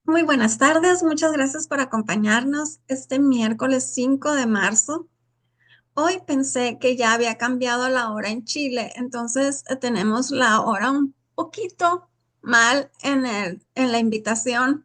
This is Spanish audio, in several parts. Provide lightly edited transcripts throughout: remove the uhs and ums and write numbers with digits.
Muy buenas tardes, muchas gracias por acompañarnos este miércoles 5 de marzo. Hoy pensé que ya había cambiado la hora en Chile, entonces tenemos la hora un poquito mal en la invitación,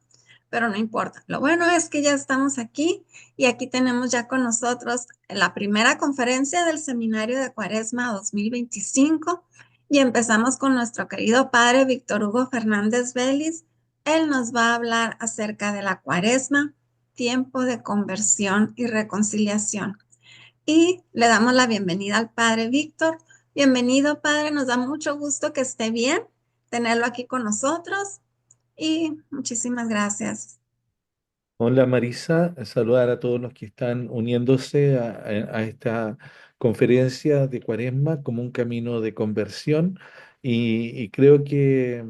pero no importa. Lo bueno es que ya estamos aquí y aquí tenemos ya con nosotros la primera conferencia del Seminario de Cuaresma 2025 y empezamos con nuestro querido padre Víctor Hugo Fernández Vélez. Él nos va a hablar acerca de la Cuaresma, tiempo de conversión y reconciliación. Y le damos la bienvenida al padre Víctor. Bienvenido, padre. Nos da mucho gusto que esté bien, tenerlo aquí con nosotros y muchísimas gracias. Hola Marisa, saludar a todos los que están uniéndose a esta conferencia de Cuaresma como un camino de conversión y creo que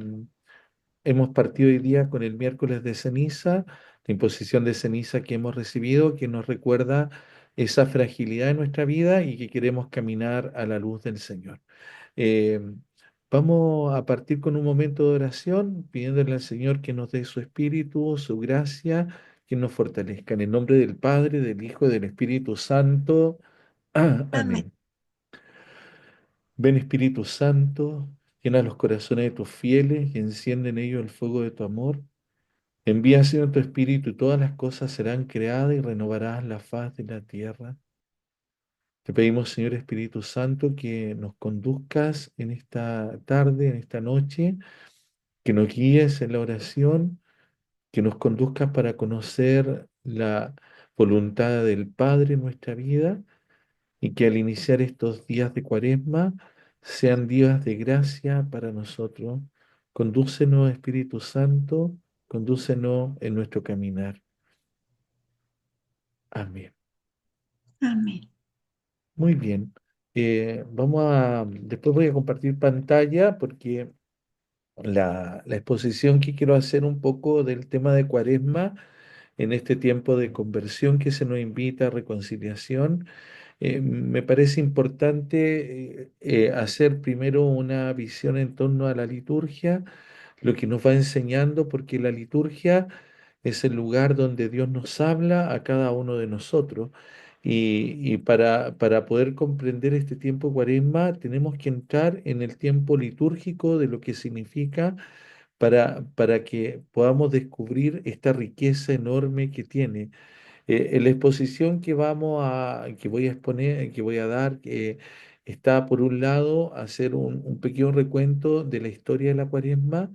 hemos partido hoy día con el miércoles de ceniza, la imposición de ceniza que hemos recibido, que nos recuerda esa fragilidad de nuestra vida y que queremos caminar a la luz del Señor. Eh, Vamos a partir con un momento de oración, pidiéndole al Señor que nos dé su espíritu, su gracia, que nos fortalezca. En el nombre del Padre, del Hijo y del Espíritu Santo. Amén. Amén. Ven Espíritu Santo, llena los corazones de tus fieles y enciende en ellos el fuego de tu amor. Envía, Señor, tu Espíritu y todas las cosas serán creadas y renovarás la faz de la tierra. Te pedimos, Señor Espíritu Santo, que nos conduzcas en esta tarde, en esta noche, que nos guíes en la oración, que nos conduzcas para conocer la voluntad del Padre en nuestra vida y que al iniciar estos días de Cuaresma sean días de gracia para nosotros. Condúcenos, Espíritu Santo, condúcenos en nuestro caminar. Amén. Amén. Muy bien. Después voy a compartir pantalla porque la exposición que quiero hacer un poco del tema de Cuaresma en este tiempo de conversión que se nos invita a reconciliación, me parece importante hacer primero una visión en torno a la liturgia, lo que nos va enseñando, porque la liturgia es el lugar donde Dios nos habla a cada uno de nosotros. Y para poder comprender este tiempo de Cuaresma, tenemos que entrar en el tiempo litúrgico de lo que significa para que podamos descubrir esta riqueza enorme que tiene. En la exposición que voy a exponer, que voy a dar, está por un lado hacer un pequeño recuento de la historia de la Cuaresma,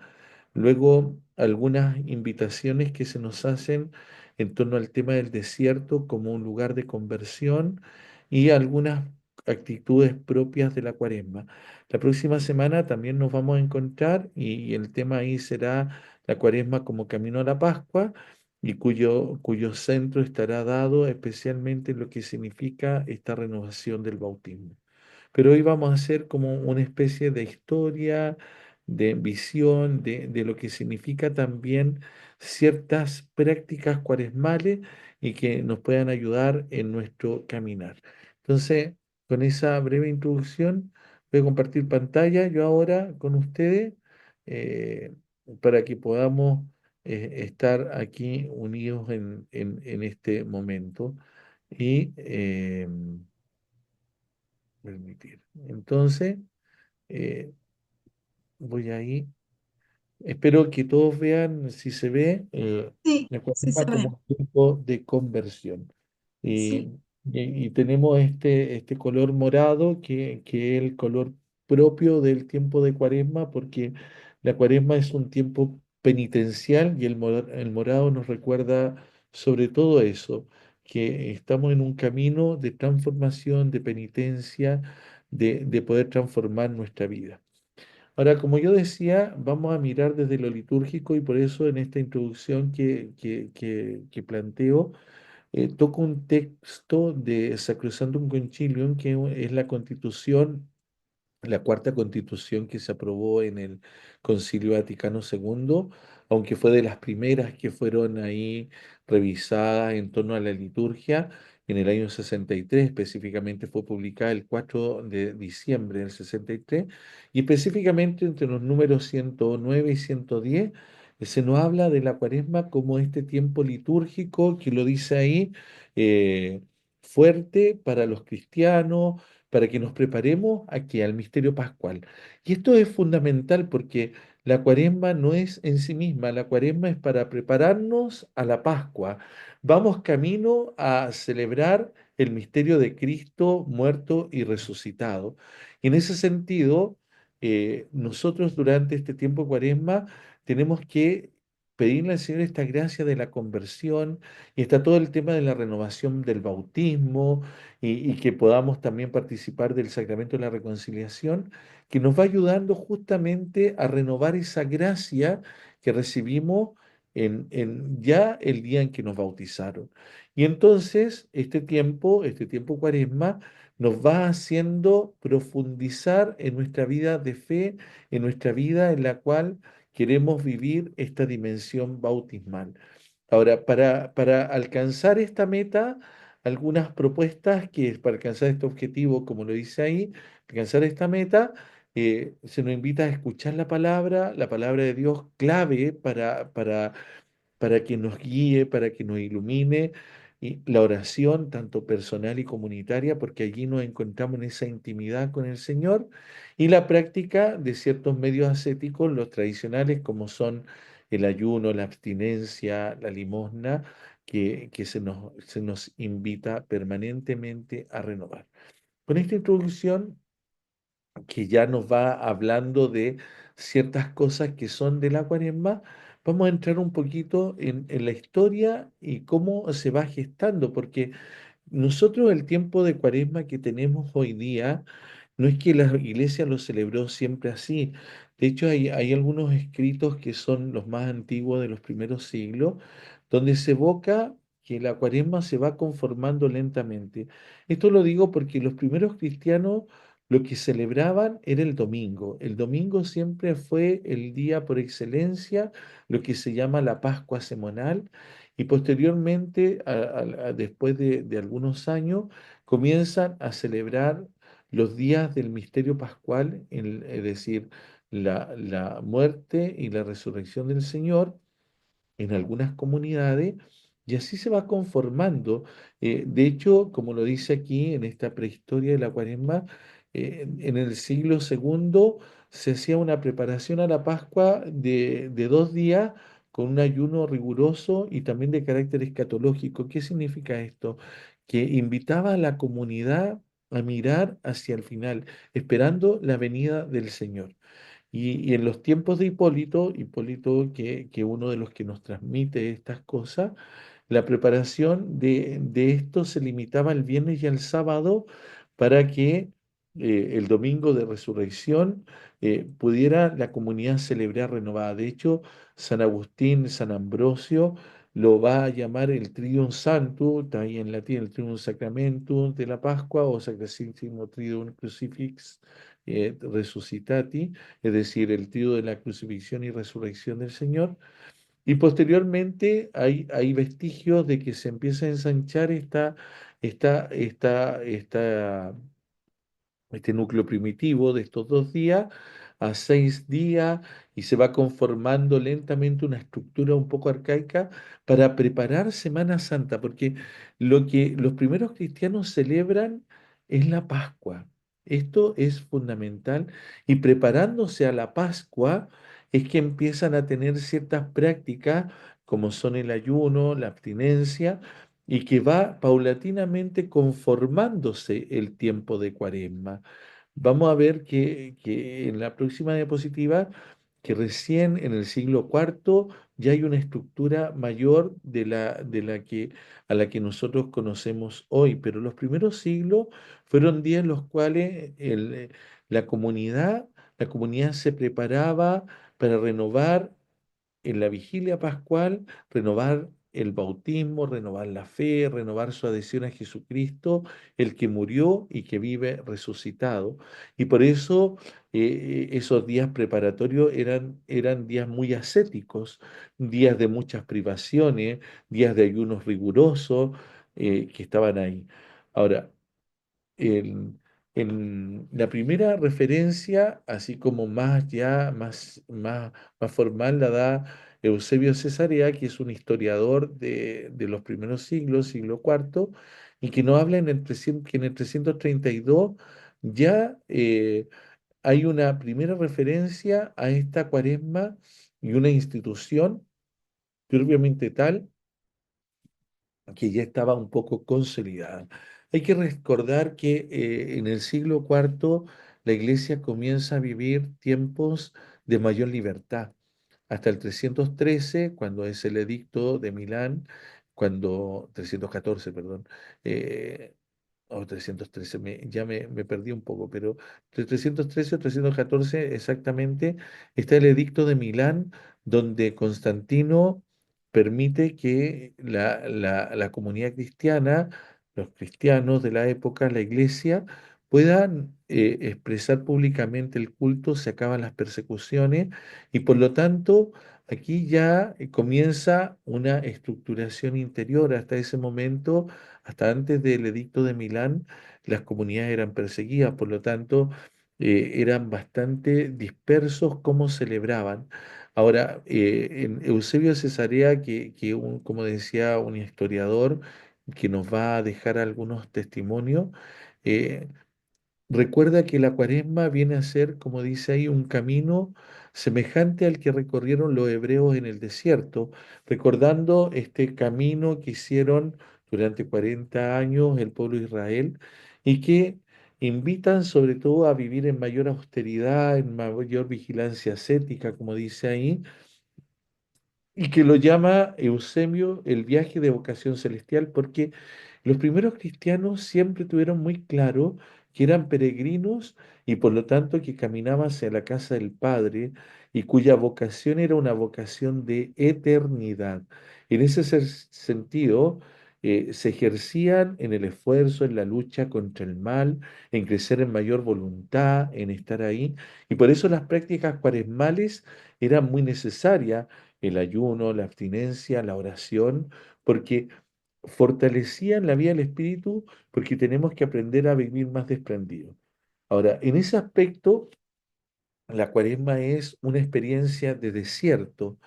luego algunas invitaciones que se nos hacen en torno al tema del desierto como un lugar de conversión y algunas actitudes propias de la Cuaresma. La próxima semana también nos vamos a encontrar y el tema ahí será la Cuaresma como camino a la Pascua y cuyo centro estará dado especialmente en lo que significa esta renovación del bautismo. Pero hoy vamos a hacer como una especie de historia, de visión, de lo que significa también ciertas prácticas cuaresmales y que nos puedan ayudar en nuestro caminar. Entonces, con esa breve introducción, voy a compartir pantalla yo ahora con ustedes eh, para que podamos estar aquí unidos en este momento y permitir. Entonces, eh, voy ahí. Espero que todos vean, si se ve, Sí, la sí se cuaresma como ve. un tiempo de conversión. Y, Sí, y tenemos este color morado que es el color propio del tiempo de cuaresma, porque la cuaresma es un tiempo penitencial y el morado nos recuerda sobre todo eso, que estamos en un camino de transformación, de penitencia, de poder transformar nuestra vida. Ahora, como yo decía, vamos a mirar desde lo litúrgico y por eso en esta introducción que planteo, toco un texto de Sacrosanctum Concilium, que es la constitución, la cuarta constitución que se aprobó en el Concilio Vaticano II, aunque fue de las primeras que fueron ahí revisadas en torno a la liturgia. En el año 63, específicamente fue publicada el 4 de diciembre del 63, y específicamente entre los números 109 y 110 Se nos habla de la cuaresma como este tiempo litúrgico que lo dice ahí, eh, fuerte para los cristianos, para que nos preparemos aquí al misterio pascual. Y esto es fundamental porque la cuaresma no es en sí misma, la cuaresma es para prepararnos a la Pascua. Vamos camino a celebrar el misterio de Cristo muerto y resucitado. Y en ese sentido, nosotros durante este tiempo de cuaresma tenemos que pedirle al Señor esta gracia de la conversión y está todo el tema de la renovación del bautismo y que podamos también participar del sacramento de la reconciliación, que nos va ayudando justamente a renovar esa gracia que recibimos en ya el día en que nos bautizaron. Y entonces este tiempo cuaresma, nos va haciendo profundizar en nuestra vida de fe, en nuestra vida en la cual queremos vivir esta dimensión bautismal. Ahora, para alcanzar esta meta, algunas propuestas que para alcanzar este objetivo, como lo dice ahí, alcanzar esta meta, se nos invita a escuchar la palabra de Dios clave para que nos guíe, para que nos ilumine, y la oración, tanto personal y comunitaria, porque allí nos encontramos en esa intimidad con el Señor, y la práctica de ciertos medios ascéticos, los tradicionales, como son el ayuno, la abstinencia, la limosna, que se nos invita permanentemente a renovar. Con esta introducción, que ya nos va hablando de ciertas cosas que son de la cuaresma, vamos a entrar un poquito en la historia y cómo se va gestando, porque nosotros el tiempo de cuaresma que tenemos hoy día, no es que la iglesia lo celebró siempre así. De hecho, hay algunos escritos que son los más antiguos de los primeros siglos, donde se evoca que la cuaresma se va conformando lentamente. Esto lo digo porque los primeros cristianos lo que celebraban era el domingo. El domingo siempre fue el día por excelencia, lo que se llama la Pascua semanal, y posteriormente, después de algunos años, comienzan a celebrar los días del misterio pascual, es decir, la muerte y la resurrección del Señor en algunas comunidades, y así se va conformando. De hecho, como lo dice aquí en esta prehistoria de la Cuaresma, en el siglo segundo se hacía una preparación a la Pascua de 2 días con un ayuno riguroso y también de carácter escatológico. ¿Qué significa esto? Que invitaba a la comunidad a mirar hacia el final, esperando la venida del Señor. Y en los tiempos de Hipólito, Hipólito que uno de los que nos transmite estas cosas, la preparación de esto se limitaba al viernes y al sábado para que el domingo de resurrección pudiera la comunidad celebrar renovada. De hecho, San Agustín, San Ambrosio lo va a llamar el Triduum Sanctus, está ahí en latín el Triduum Sacramentum de la Pascua o Sacratísimo Triduum Crucifix Resuscitati, es decir, el trío de la crucifixión y resurrección del Señor. Y posteriormente hay vestigios de que se empieza a ensanchar esta este núcleo primitivo de estos 2 días a 6 días y se va conformando lentamente una estructura un poco arcaica para preparar Semana Santa, porque lo que los primeros cristianos celebran es la Pascua. Esto es fundamental y preparándose a la Pascua es que empiezan a tener ciertas prácticas como son el ayuno, la abstinencia, y que va paulatinamente conformándose el tiempo de Cuaresma. Vamos a ver que en la próxima diapositiva, que recién en el siglo cuarto ya hay una estructura mayor a la que nosotros conocemos hoy, pero los primeros siglos fueron días en los cuales la comunidad, la comunidad se preparaba para renovar en la vigilia pascual, renovar el bautismo, renovar la fe, renovar su adhesión a Jesucristo, el que murió y que vive resucitado. Y por eso esos días preparatorios eran días muy ascéticos, días de muchas privaciones, días de ayunos rigurosos que estaban ahí. Ahora, en, en la primera referencia, así como más formal, la da Eusebio de Cesarea, que es un historiador de los primeros siglos, siglo cuarto, y que nos habla que en el 332 ya hay una primera referencia a esta cuaresma y una institución propiamente tal que ya estaba un poco consolidada. Hay que recordar que en el siglo cuarto la iglesia comienza a vivir tiempos de mayor libertad. Hasta el 313, cuando es el edicto de Milán, 314, perdón, eh, o 313, me perdí un poco, pero de 313 o 314 exactamente está el edicto de Milán, donde Constantino permite que la comunidad cristiana, los cristianos de la época, la iglesia, puedan expresar públicamente el culto, se acaban las persecuciones y por lo tanto aquí ya comienza una estructuración interior. Hasta ese momento, hasta antes del edicto de Milán, las comunidades eran perseguidas, por lo tanto eran bastante dispersos cómo celebraban. Ahora, en Eusebio de Cesarea, como decía un historiador, que nos va a dejar algunos testimonios, eh, recuerda que la cuaresma viene a ser, como dice ahí, un camino semejante al que recorrieron los hebreos en el desierto, recordando este camino que hicieron durante 40 años el pueblo de Israel y que invitan sobre todo a vivir en mayor austeridad, en mayor vigilancia ascética, como dice ahí, y que lo llama Eusebio el viaje de vocación celestial, porque los primeros cristianos siempre tuvieron muy claro que eran peregrinos y por lo tanto que caminaban hacia la casa del Padre y cuya vocación era una vocación de eternidad. En ese sentido, se ejercían en el esfuerzo, en la lucha contra el mal, en crecer en mayor voluntad, en estar ahí. Y por eso las prácticas cuaresmales eran muy necesarias, el ayuno, la abstinencia, la oración, porque fortalecían la vida del espíritu porque tenemos que aprender a vivir más desprendidos. Ahora, en ese aspecto, la cuaresma es una experiencia de desierto.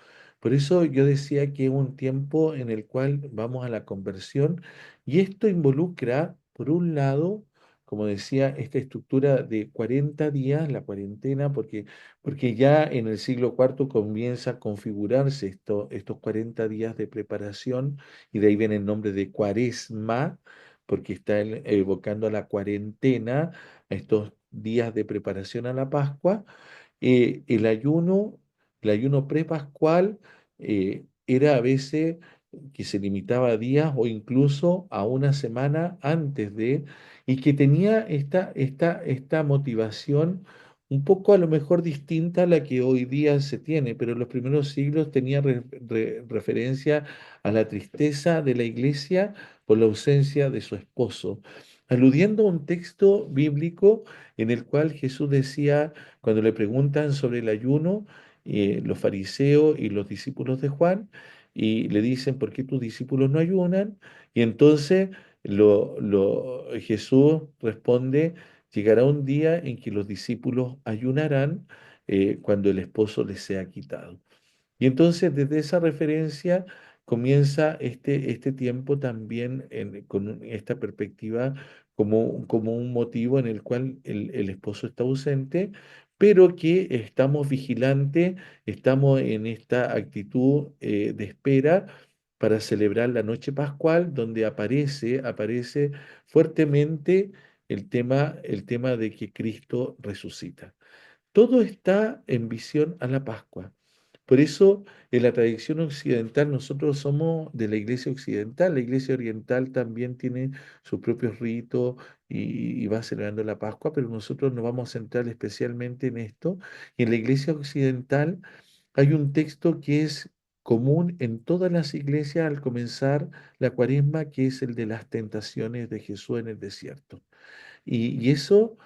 Por eso yo decía que es un tiempo en el cual vamos a la conversión y esto involucra, por un lado, como decía, esta estructura de 40 días, la cuarentena, porque ya en el siglo cuarto comienza a configurarse estos 40 días de preparación y de ahí viene el nombre de cuaresma, porque está evocando a la cuarentena, a estos días de preparación a la Pascua. eh, el ayuno, el ayuno prepascual era a veces que se limitaba a días o incluso a una semana antes de, y que tenía esta motivación un poco a lo mejor distinta a la que hoy día se tiene, pero en los primeros siglos tenía referencia a la tristeza de la iglesia por la ausencia de su esposo, aludiendo a un texto bíblico en el cual Jesús decía, cuando le preguntan sobre el ayuno, los fariseos y los discípulos de Juan, y le dicen, ¿por qué tus discípulos no ayunan? Y entonces Jesús responde, llegará un día en que los discípulos ayunarán cuando el esposo les sea quitado. Y entonces desde esa referencia comienza este tiempo también con esta perspectiva como un motivo en el cual el esposo está ausente, pero que estamos vigilantes, estamos en esta actitud de espera para celebrar la noche pascual, donde aparece fuertemente el tema de que Cristo resucita. Todo está en visión a la Pascua. Por eso, en la tradición occidental, nosotros somos de la iglesia occidental. La iglesia oriental también tiene sus propios ritos y va celebrando la Pascua, pero nosotros nos vamos a centrar especialmente en esto. Y en la iglesia occidental hay un texto que es común en todas las iglesias al comenzar la cuaresma, que es el de las tentaciones de Jesús en el desierto. Y eso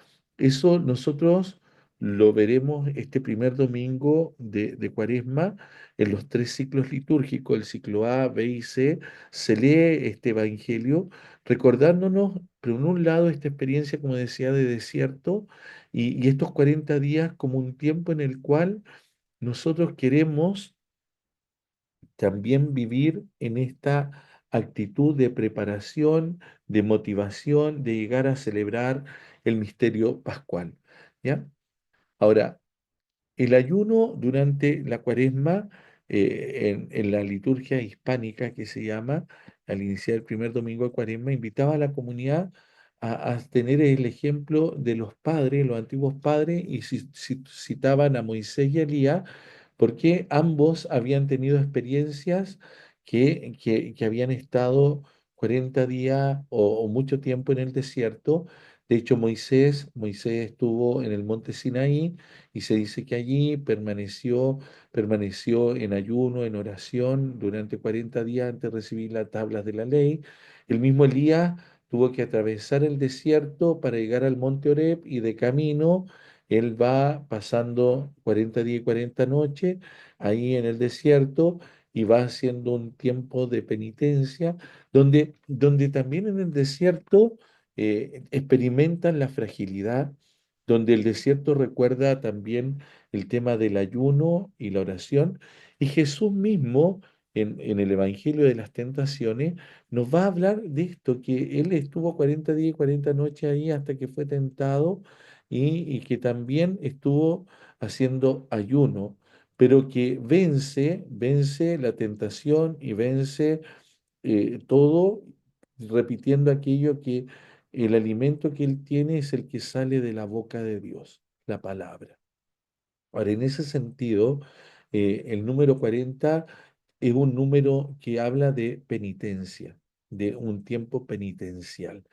nosotros lo veremos este primer domingo de Cuaresma en los tres ciclos litúrgicos, el ciclo A, B y C, se lee este Evangelio recordándonos, por un lado, esta experiencia, como decía, de desierto y estos 40 días como un tiempo en el cual nosotros queremos también vivir en esta actitud de preparación, de motivación, de llegar a celebrar el misterio pascual. ¿Ya? Ahora, el ayuno durante la cuaresma, en la liturgia hispánica que se llama, al iniciar el primer domingo de cuaresma, invitaba a la comunidad a tener el ejemplo de los padres, los antiguos padres, y citaban a Moisés y a Elías, porque ambos habían tenido experiencias que habían estado 40 días o mucho tiempo en el desierto. De hecho, Moisés estuvo en el monte Sinaí y se dice que allí permaneció en ayuno, en oración durante 40 días antes de recibir las tablas de la ley. El mismo Elías tuvo que atravesar el desierto para llegar al monte Oreb y de camino él va pasando 40 días y 40 noches ahí en el desierto y va haciendo un tiempo de penitencia, donde también en el desierto experimentan la fragilidad, donde el desierto recuerda también el tema del ayuno y la oración. Y Jesús mismo, en el Evangelio de las Tentaciones, nos va a hablar de esto, que Él estuvo 40 días y 40 noches ahí hasta que fue tentado y que también estuvo haciendo ayuno, pero que vence la tentación y vence todo repitiendo aquello que el alimento que él tiene es el que sale de la boca de Dios, la palabra. Ahora, en ese sentido, el número 40 es un número que habla de penitencia, de un tiempo penitencial.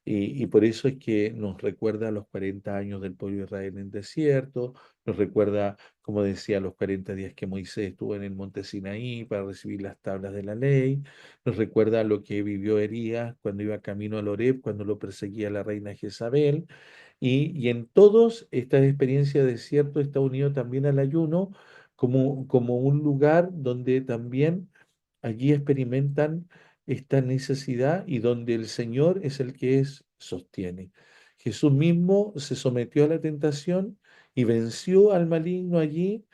Y por eso es que nos recuerda los 40 años del pueblo de Israel en el desierto, nos recuerda, como decía, los 40 días que Moisés estuvo en el monte Sinaí para recibir las tablas de la ley, nos recuerda lo que vivió Elías cuando iba camino al Oreb, cuando lo perseguía la reina Jezabel, y en todos esta experiencia de desierto está unido también al ayuno como un lugar donde también allí experimentan esta necesidad y donde el Señor es el que sostiene. Jesús mismo se sometió a la tentación y venció al maligno allí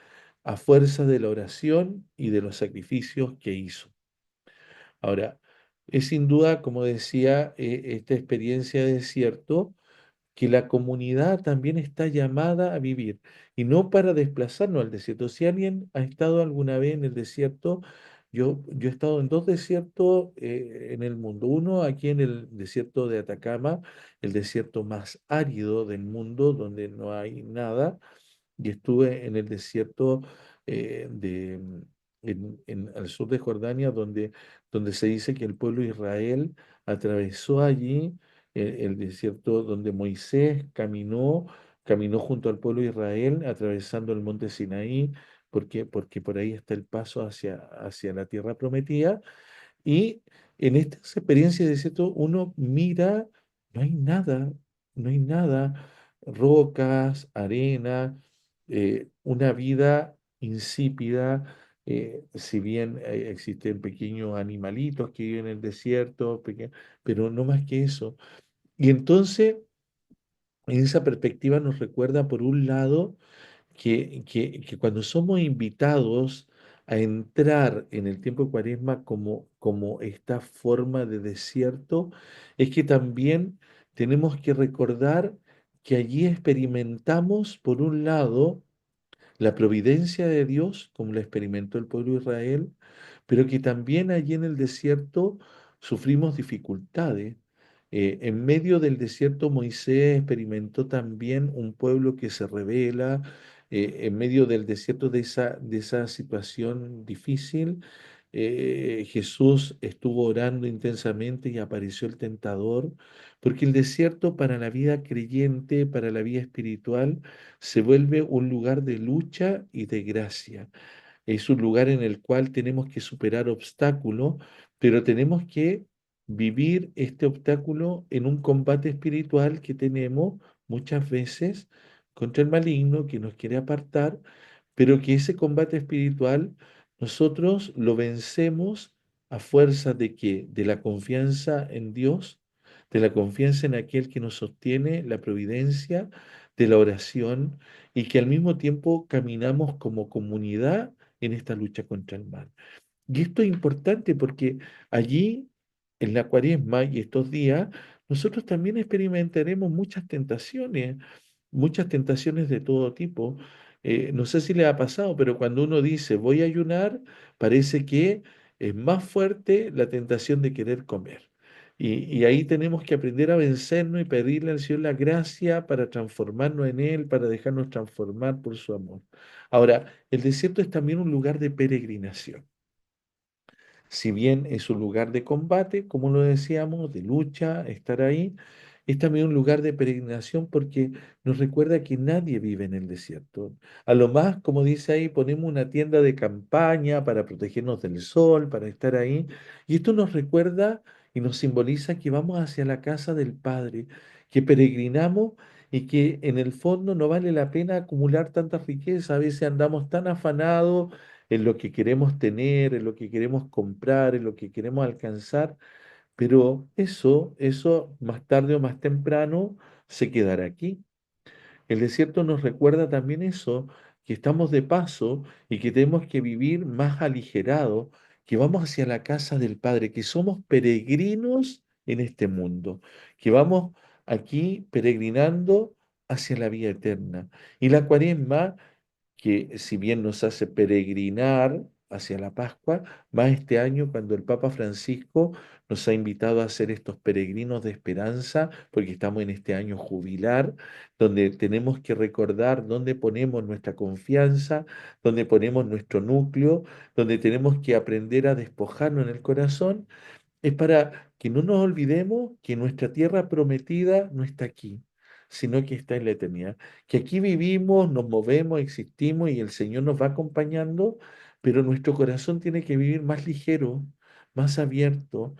a fuerza de la oración y de los sacrificios que hizo. Ahora, es sin duda, como decía, esta experiencia de desierto que la comunidad también está llamada a vivir y no para desplazarnos al desierto. Si alguien ha estado alguna vez en el desierto, yo he estado en dos desiertos en el mundo. Uno aquí en el desierto de Atacama, el desierto más árido del mundo, donde no hay nada, y estuve en el desierto al sur de Jordania, donde se dice que el pueblo de Israel atravesó allí el desierto donde Moisés caminó junto al pueblo de Israel, atravesando el monte Sinaí, porque por ahí está el paso hacia la tierra prometida. Y en estas experiencias de desierto uno mira, no hay nada, no hay nada, rocas, arena, una vida insípida, si bien existen pequeños animalitos que viven en el desierto, pero no más que eso. Y entonces, en esa perspectiva nos recuerda, por un lado, que cuando somos invitados a entrar en el tiempo de Cuaresma como esta forma de desierto, es que también tenemos que recordar que allí experimentamos, por un lado, la providencia de Dios, como la experimentó el pueblo de Israel, pero que también allí en el desierto sufrimos dificultades. En medio del desierto Moisés experimentó también un pueblo que se rebela, en medio del desierto de esa situación difícil. Jesús estuvo orando intensamente y apareció el tentador, porque el desierto para la vida creyente, para la vida espiritual, se vuelve un lugar de lucha y de gracia. Es un lugar en el cual tenemos que superar obstáculos, pero tenemos que vivir este obstáculo en un combate espiritual que tenemos muchas veces contra el maligno que nos quiere apartar, pero que ese combate espiritual nosotros lo vencemos a fuerza de que de la confianza en Dios, de la confianza en aquel que nos sostiene, la providencia, de la oración y que al mismo tiempo caminamos como comunidad en esta lucha contra el mal. Y esto es importante porque allí, en la cuaresma y estos días, nosotros también experimentaremos muchas tentaciones de todo tipo. No sé si le ha pasado, pero cuando uno dice voy a ayunar, parece que es más fuerte la tentación de querer comer. Y ahí tenemos que aprender a vencernos y pedirle al Señor la gracia para transformarnos en Él, para dejarnos transformar por su amor. Ahora, el desierto es también un lugar de peregrinación. Si bien es un lugar de combate, como lo decíamos, de lucha, estar ahí, es también un lugar de peregrinación porque nos recuerda que nadie vive en el desierto. A lo más, como dice ahí, ponemos una tienda de campaña para protegernos del sol, para estar ahí. Y esto nos recuerda y nos simboliza que vamos hacia la casa del Padre, que peregrinamos y que en el fondo no vale la pena acumular tanta riqueza. A veces andamos tan afanados en lo que queremos tener, en lo que queremos comprar, en lo que queremos alcanzar, pero eso más tarde o más temprano se quedará aquí. El desierto nos recuerda también eso, que estamos de paso y que tenemos que vivir más aligerado, que vamos hacia la casa del Padre, que somos peregrinos en este mundo, que vamos aquí peregrinando hacia la vida eterna. Y la cuaresma que si bien nos hace peregrinar hacia la Pascua, más este año cuando el Papa Francisco nos ha invitado a hacer estos peregrinos de esperanza, porque estamos en este año jubilar, donde tenemos que recordar dónde ponemos nuestra confianza, dónde ponemos nuestro núcleo, donde tenemos que aprender a despojarnos en el corazón es para que no nos olvidemos que nuestra tierra prometida no está aquí, sino que está en la eternidad. Que aquí vivimos, nos movemos, existimos y el Señor nos va acompañando, pero nuestro corazón tiene que vivir más ligero, más abierto,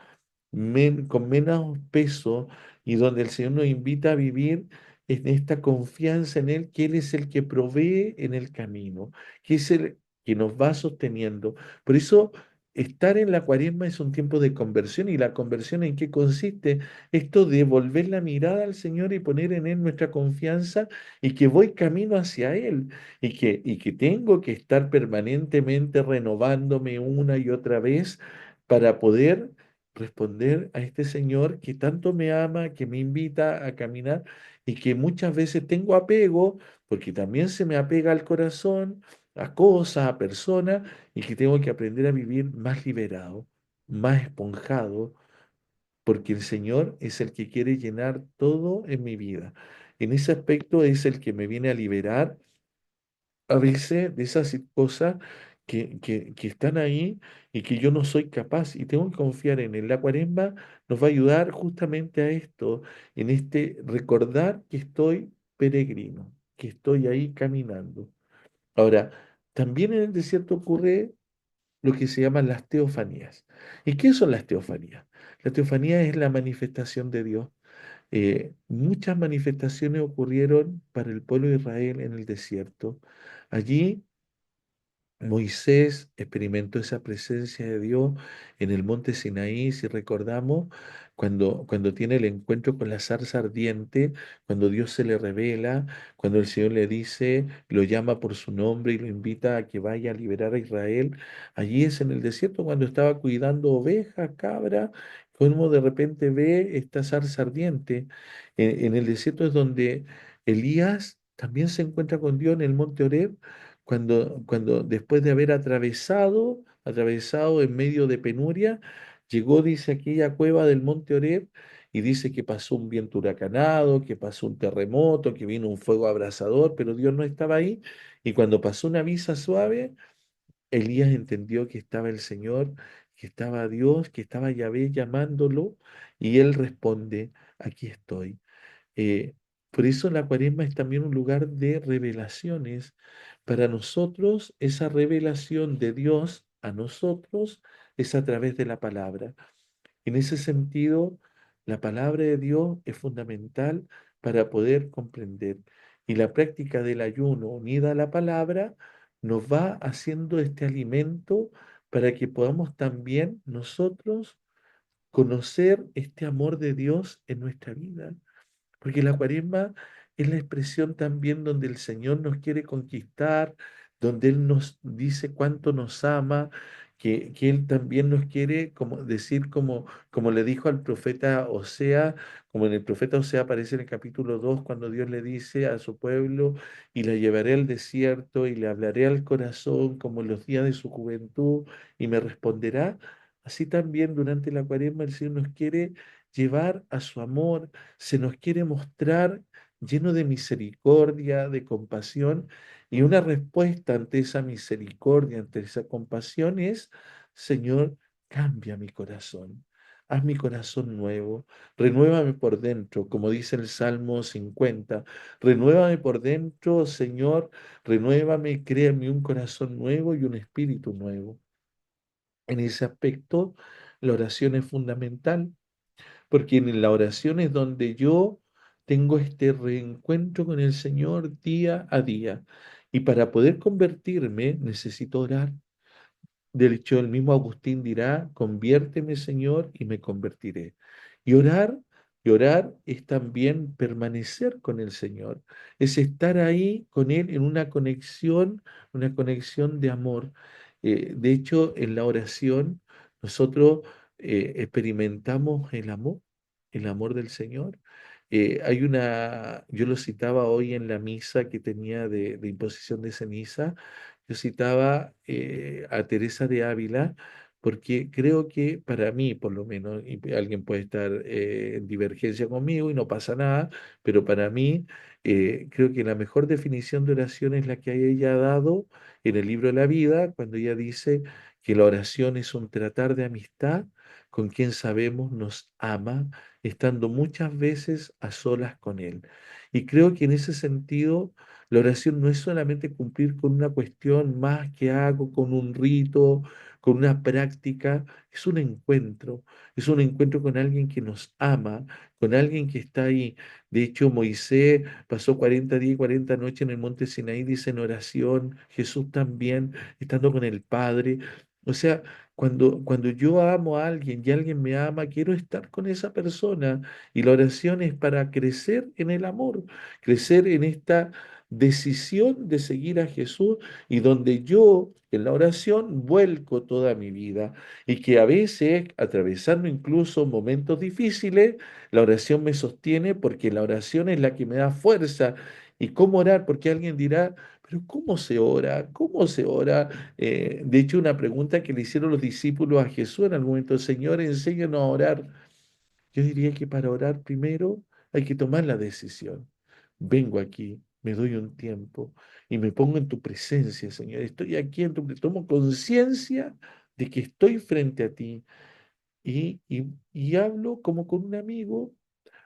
con menos peso y donde el Señor nos invita a vivir en esta confianza en Él, que Él es el que provee en el camino, que es el que nos va sosteniendo. Por eso, estar en la cuaresma es un tiempo de conversión y la conversión ¿en qué consiste? Esto de volver la mirada al Señor y poner en Él nuestra confianza y que voy camino hacia Él y que tengo que estar permanentemente renovándome una y otra vez para poder responder a este Señor que tanto me ama, que me invita a caminar y que muchas veces tengo apego, porque también se me apega al corazón, a cosas, a personas, y que tengo que aprender a vivir más liberado, más esponjado, porque el Señor es el que quiere llenar todo en mi vida. En ese aspecto es el que me viene a liberar a veces de esas cosas que están ahí y que yo no soy capaz y tengo que confiar en él. La cuaresma nos va a ayudar justamente a esto, en este recordar que estoy peregrino, que estoy ahí caminando. Ahora, también en el desierto ocurre lo que se llaman las teofanías. ¿Y qué son las teofanías? La teofanía es la manifestación de Dios. Muchas manifestaciones ocurrieron para el pueblo de Israel en el desierto. Allí Moisés experimentó esa presencia de Dios en el monte Sinaí, si recordamos, cuando tiene el encuentro con la zarza ardiente, cuando Dios se le revela, cuando el Señor le dice, lo llama por su nombre y lo invita a que vaya a liberar a Israel. Allí es en el desierto cuando estaba cuidando ovejas, cabras, como de repente ve esta zarza ardiente. En el desierto es donde Elías también se encuentra con Dios en el monte Horeb cuando después de haber atravesado en medio de penuria, llegó, dice, aquella cueva del monte Horeb y dice que pasó un viento huracanado, que pasó un terremoto, que vino un fuego abrasador, pero Dios no estaba ahí. Y cuando pasó una brisa suave, Elías entendió que estaba el Señor, que estaba Dios, que estaba Yahvé llamándolo, y él responde, aquí estoy. Eh, por eso la cuaresma es también un lugar de revelaciones. Para nosotros, esa revelación de Dios a nosotros es a través de la palabra. En ese sentido, la palabra de Dios es fundamental para poder comprender. Y la práctica del ayuno unida a la palabra nos va haciendo este alimento para que podamos también nosotros conocer este amor de Dios en nuestra vida. Porque la cuaresma es la expresión también donde el Señor nos quiere conquistar, donde Él nos dice cuánto nos ama, que Él también nos quiere como decir, como le dijo al profeta Osea, como en el profeta Osea aparece en el capítulo 2 cuando Dios le dice a su pueblo, y la llevaré al desierto y le hablaré al corazón como en los días de su juventud y me responderá. Así también durante la cuaresma el Señor nos quiere llevar a su amor, se nos quiere mostrar lleno de misericordia, de compasión, y una respuesta ante esa misericordia, ante esa compasión es, Señor, cambia mi corazón, haz mi corazón nuevo, renuévame por dentro, como dice el Salmo 50, renuévame por dentro, Señor, renuévame, créame un corazón nuevo y un espíritu nuevo. En ese aspecto, la oración es fundamental, porque en la oración es donde yo tengo este reencuentro con el Señor día a día. Y para poder convertirme necesito orar. De hecho, el mismo Agustín dirá, conviérteme, Señor, y me convertiré. Y orar, y orar es también permanecer con el Señor, es estar ahí con Él en una conexión de amor. De hecho, en la oración nosotros experimentamos el amor del Señor. Yo lo citaba hoy en la misa que tenía de imposición de ceniza. Yo citaba a Teresa de Ávila porque creo que para mí, por lo menos, y alguien puede estar en divergencia conmigo y no pasa nada, pero para mí creo que la mejor definición de oración es la que ella ha dado en el libro de la vida, cuando ella dice que la oración es un tratar de amistad con quien sabemos nos ama, estando muchas veces a solas con él. Y creo que en ese sentido la oración no es solamente cumplir con una cuestión más que hago, con un rito, con una práctica, es un encuentro con alguien que nos ama, con alguien que está ahí. De hecho, Moisés pasó 40 días y 40 noches en el monte Sinaí, dice en oración, Jesús también, estando con el Padre. O sea, cuando yo amo a alguien y alguien me ama, quiero estar con esa persona. Y la oración es para crecer en el amor, crecer en esta decisión de seguir a Jesús y donde yo en la oración vuelco toda mi vida y que a veces, atravesando incluso momentos difíciles, la oración me sostiene porque la oración es la que me da fuerza. ¿Y cómo orar? Porque alguien dirá, pero ¿cómo se ora? ¿Cómo se ora? De hecho, una pregunta que le hicieron los discípulos a Jesús en algún momento, Señor, enséñanos a orar. Yo diría que para orar primero hay que tomar la decisión. Vengo aquí, me doy un tiempo y me pongo en tu presencia, Señor. Estoy aquí tomo conciencia de que estoy frente a ti y hablo como con un amigo,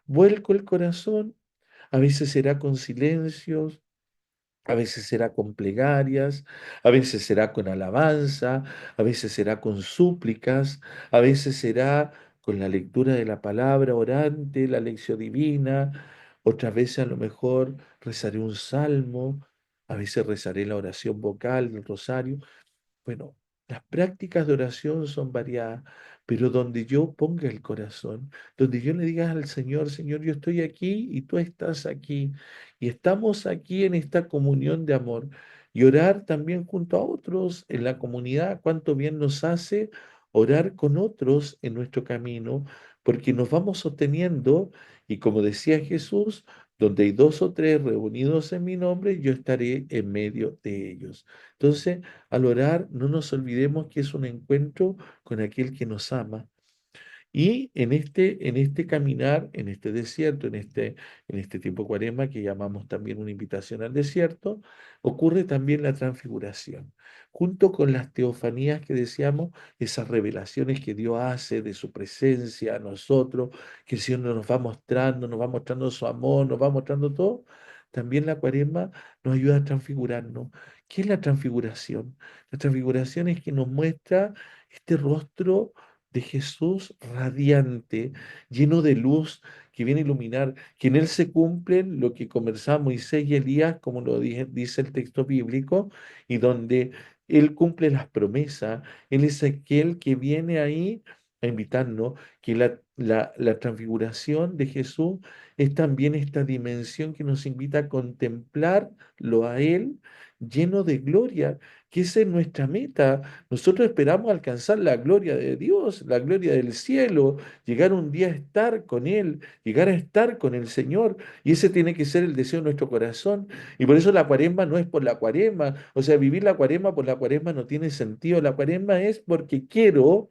vuelco el corazón, a veces será con silencios, a veces será con plegarias, a veces será con alabanza, a veces será con súplicas, a veces será con la lectura de la palabra orante, la lección divina, otras veces a lo mejor rezaré un salmo, a veces rezaré la oración vocal del rosario. Bueno, las prácticas de oración son variadas, pero donde yo ponga el corazón, donde yo le diga al Señor, Señor, yo estoy aquí y tú estás aquí, y estamos aquí en esta comunión de amor, y orar también junto a otros en la comunidad, cuánto bien nos hace orar con otros en nuestro camino, porque nos vamos sosteniendo, y como decía Jesús, donde hay dos o tres reunidos en mi nombre, yo estaré en medio de ellos. Entonces, al orar, no nos olvidemos que es un encuentro con aquel que nos ama. Y en este caminar, en este desierto, en este tiempo de cuaresma, que llamamos también una invitación al desierto, ocurre también la transfiguración. Junto con las teofanías que decíamos, esas revelaciones que Dios hace de su presencia a nosotros, que el Señor nos va mostrando su amor, nos va mostrando todo, también la cuaresma nos ayuda a transfigurarnos. ¿Qué es la transfiguración? La transfiguración es que nos muestra este rostro de Jesús radiante, lleno de luz, que viene a iluminar, que en Él se cumplen lo que conversaba Moisés y Elías, como lo dice el texto bíblico, y donde Él cumple las promesas. Él es aquel que viene ahí a invitarnos que la transfiguración de Jesús es también esta dimensión que nos invita a contemplarlo a Él lleno de gloria, que esa es nuestra meta. Nosotros esperamos alcanzar la gloria de Dios, la gloria del cielo, llegar un día a estar con Él, llegar a estar con el Señor, y ese tiene que ser el deseo de nuestro corazón. Y por eso la cuaresma no es por la cuaresma, o sea, vivir la cuaresma por la cuaresma no tiene sentido. La cuaresma es porque quiero,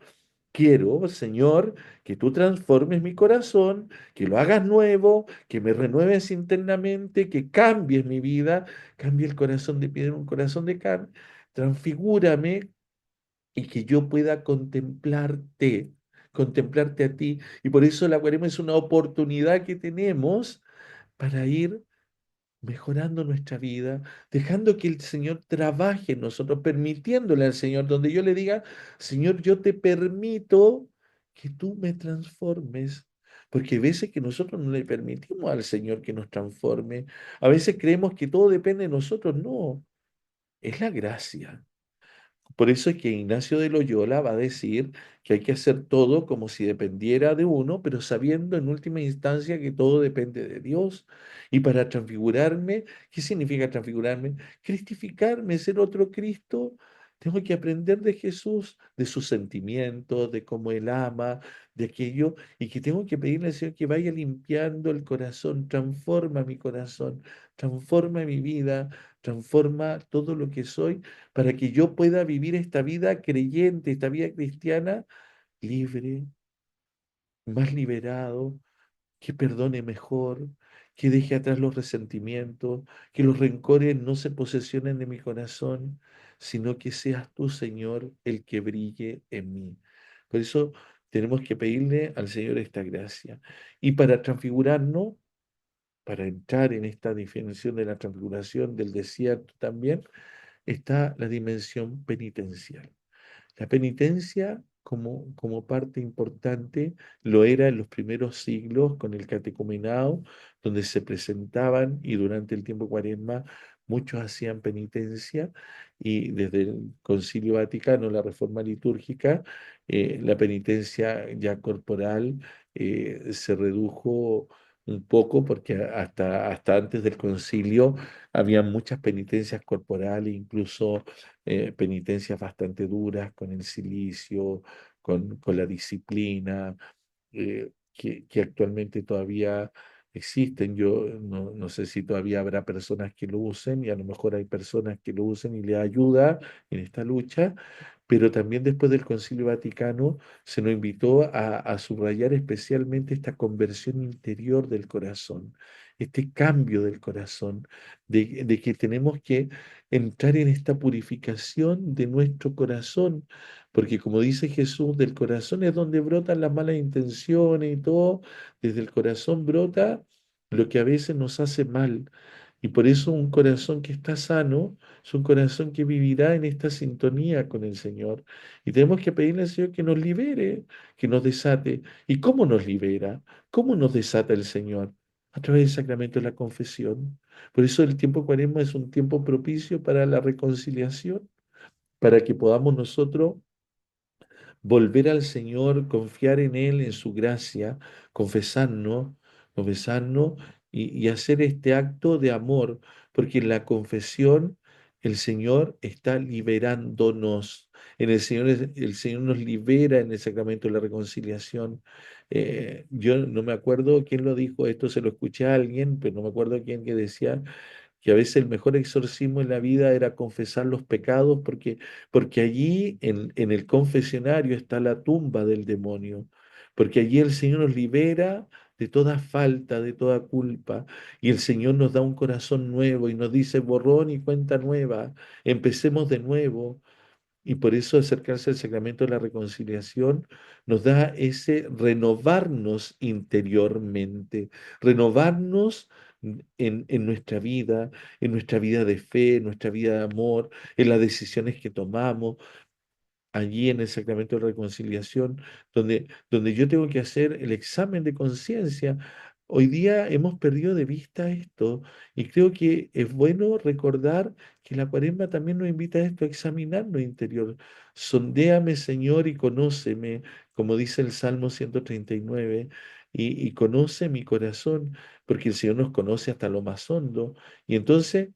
Señor, que tú transformes mi corazón, que lo hagas nuevo, que me renueves internamente, que cambies mi vida, cambie el corazón de piedra en un corazón de carne, transfigúrame y que yo pueda contemplarte a ti. Y por eso la cuaresma es una oportunidad que tenemos para ir mejorando nuestra vida, dejando que el Señor trabaje en nosotros, permitiéndole al Señor, donde yo le diga, Señor, yo te permito que tú me transformes. Porque a veces que nosotros no le permitimos al Señor que nos transforme, a veces creemos que todo depende de nosotros, no, es la gracia. Por eso es que Ignacio de Loyola va a decir que hay que hacer todo como si dependiera de uno, pero sabiendo en última instancia que todo depende de Dios. Y para transfigurarme, ¿qué significa transfigurarme? Cristificarme, ser otro Cristo. Tengo que aprender de Jesús, de sus sentimientos, de cómo Él ama, de aquello, y que tengo que pedirle al Señor que vaya limpiando el corazón, transforma mi corazón, transforma mi vida, transforma todo lo que soy para que yo pueda vivir esta vida creyente, esta vida cristiana, libre, más liberado, que perdone mejor, que deje atrás los resentimientos, que los rencores no se posesionen de mi corazón, sino que seas tú, Señor, el que brille en mí. Por eso tenemos que pedirle al Señor esta gracia. Y para transfigurarnos, para entrar en esta definición de la transfiguración del desierto también, está la dimensión penitencial. La penitencia como parte importante lo era en los primeros siglos con el catecumenado, donde se presentaban y durante el tiempo cuaresma muchos hacían penitencia y desde el Concilio Vaticano, la reforma litúrgica, la penitencia ya corporal se redujo un poco porque hasta antes del concilio había muchas penitencias corporales, incluso penitencias bastante duras con el silicio, con la disciplina, que actualmente todavía existen. Yo no sé si todavía habrá personas que lo usen y a lo mejor hay personas que lo usen y le ayuda en esta lucha, pero también después del Concilio Vaticano se nos invitó a subrayar especialmente esta conversión interior del corazón, este cambio del corazón, de que tenemos que entrar en esta purificación de nuestro corazón, porque como dice Jesús, del corazón es donde brotan las malas intenciones y todo, desde el corazón brota lo que a veces nos hace mal. Y por eso un corazón que está sano es un corazón que vivirá en esta sintonía con el Señor. Y tenemos que pedirle al Señor que nos libere, que nos desate. ¿Y cómo nos libera? ¿Cómo nos desata el Señor? A través del sacramento de la confesión. Por eso el tiempo cuaresma es un tiempo propicio para la reconciliación, para que podamos nosotros volver al Señor, confiar en Él, en su gracia, confesarnos y hacer este acto de amor, porque en la confesión el Señor está liberándonos. En el Señor, el Señor nos libera en el sacramento de la reconciliación. Yo no me acuerdo quién lo dijo, esto se lo escuché a alguien, pero no me acuerdo quién que decía que a veces el mejor exorcismo en la vida era confesar los pecados, porque allí en el confesionario está la tumba del demonio, porque allí el Señor nos libera de toda falta, de toda culpa, y el Señor nos da un corazón nuevo y nos dice borrón y cuenta nueva, empecemos de nuevo. Y por eso acercarse al sacramento de la reconciliación nos da ese renovarnos interiormente, renovarnos en nuestra vida de fe, en nuestra vida de amor, en las decisiones que tomamos, allí en el sacramento de la reconciliación, donde yo tengo que hacer el examen de conciencia. Hoy día hemos perdido de vista esto y creo que es bueno recordar que la cuaresma también nos invita a esto, a examinar lo interior. Sondéame, Señor, y conóceme, como dice el Salmo 139, y conoce mi corazón, porque el Señor nos conoce hasta lo más hondo. Y entonces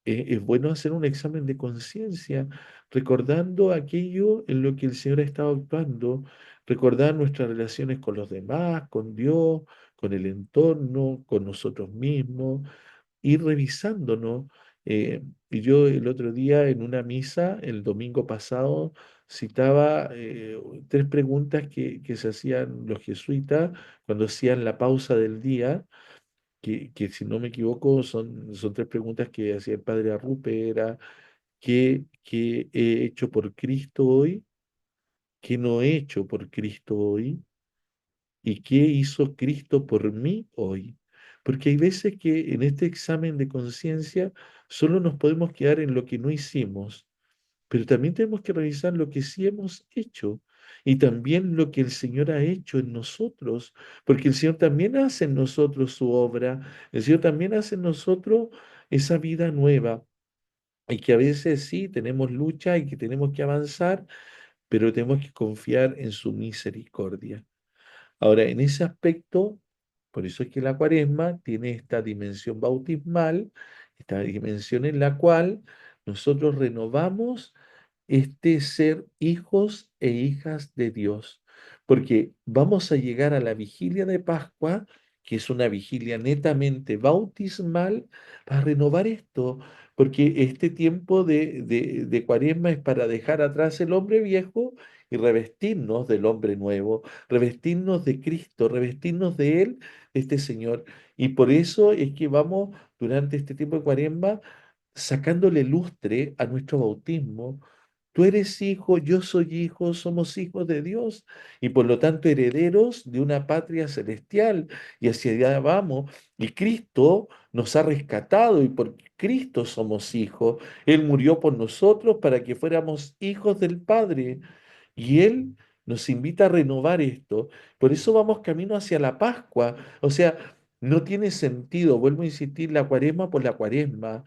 es bueno hacer un examen de conciencia, recordando aquello en lo que el Señor ha estado actuando, recordar nuestras relaciones con los demás, con Dios, con el entorno, con nosotros mismos, ir revisándonos. Y yo el otro día en una misa, el domingo pasado, citaba tres preguntas que se hacían los jesuitas cuando hacían la pausa del día que si no me equivoco son tres preguntas que hacía el padre Arrupe, era ¿qué he hecho por Cristo hoy? ¿Qué no he hecho por Cristo hoy? ¿Y qué hizo Cristo por mí hoy? Porque hay veces que en este examen de conciencia solo nos podemos quedar en lo que no hicimos, pero también tenemos que revisar lo que sí hemos hecho y también lo que el Señor ha hecho en nosotros, porque el Señor también hace en nosotros su obra, el Señor también hace en nosotros esa vida nueva y que a veces sí tenemos lucha y que tenemos que avanzar, pero tenemos que confiar en su misericordia. Ahora, en ese aspecto, por eso es que la cuaresma tiene esta dimensión bautismal, esta dimensión en la cual nosotros renovamos ser hijos e hijas de Dios, porque vamos a llegar a la vigilia de Pascua, que es una vigilia netamente bautismal, para renovar esto, porque este tiempo de Cuaresma es para dejar atrás el hombre viejo y revestirnos del hombre nuevo, revestirnos de Cristo, revestirnos de Él, de este Señor. Y por eso es que vamos durante este tiempo de Cuaresma sacándole lustre a nuestro bautismo. Tú eres hijo, yo soy hijo, somos hijos de Dios y por lo tanto herederos de una patria celestial y hacia allá vamos. Y Cristo nos ha rescatado y por Cristo somos hijos. Él murió por nosotros para que fuéramos hijos del Padre y Él nos invita a renovar esto. Por eso vamos camino hacia la Pascua. O sea, no tiene sentido, vuelvo a insistir, la cuaresma por la cuaresma.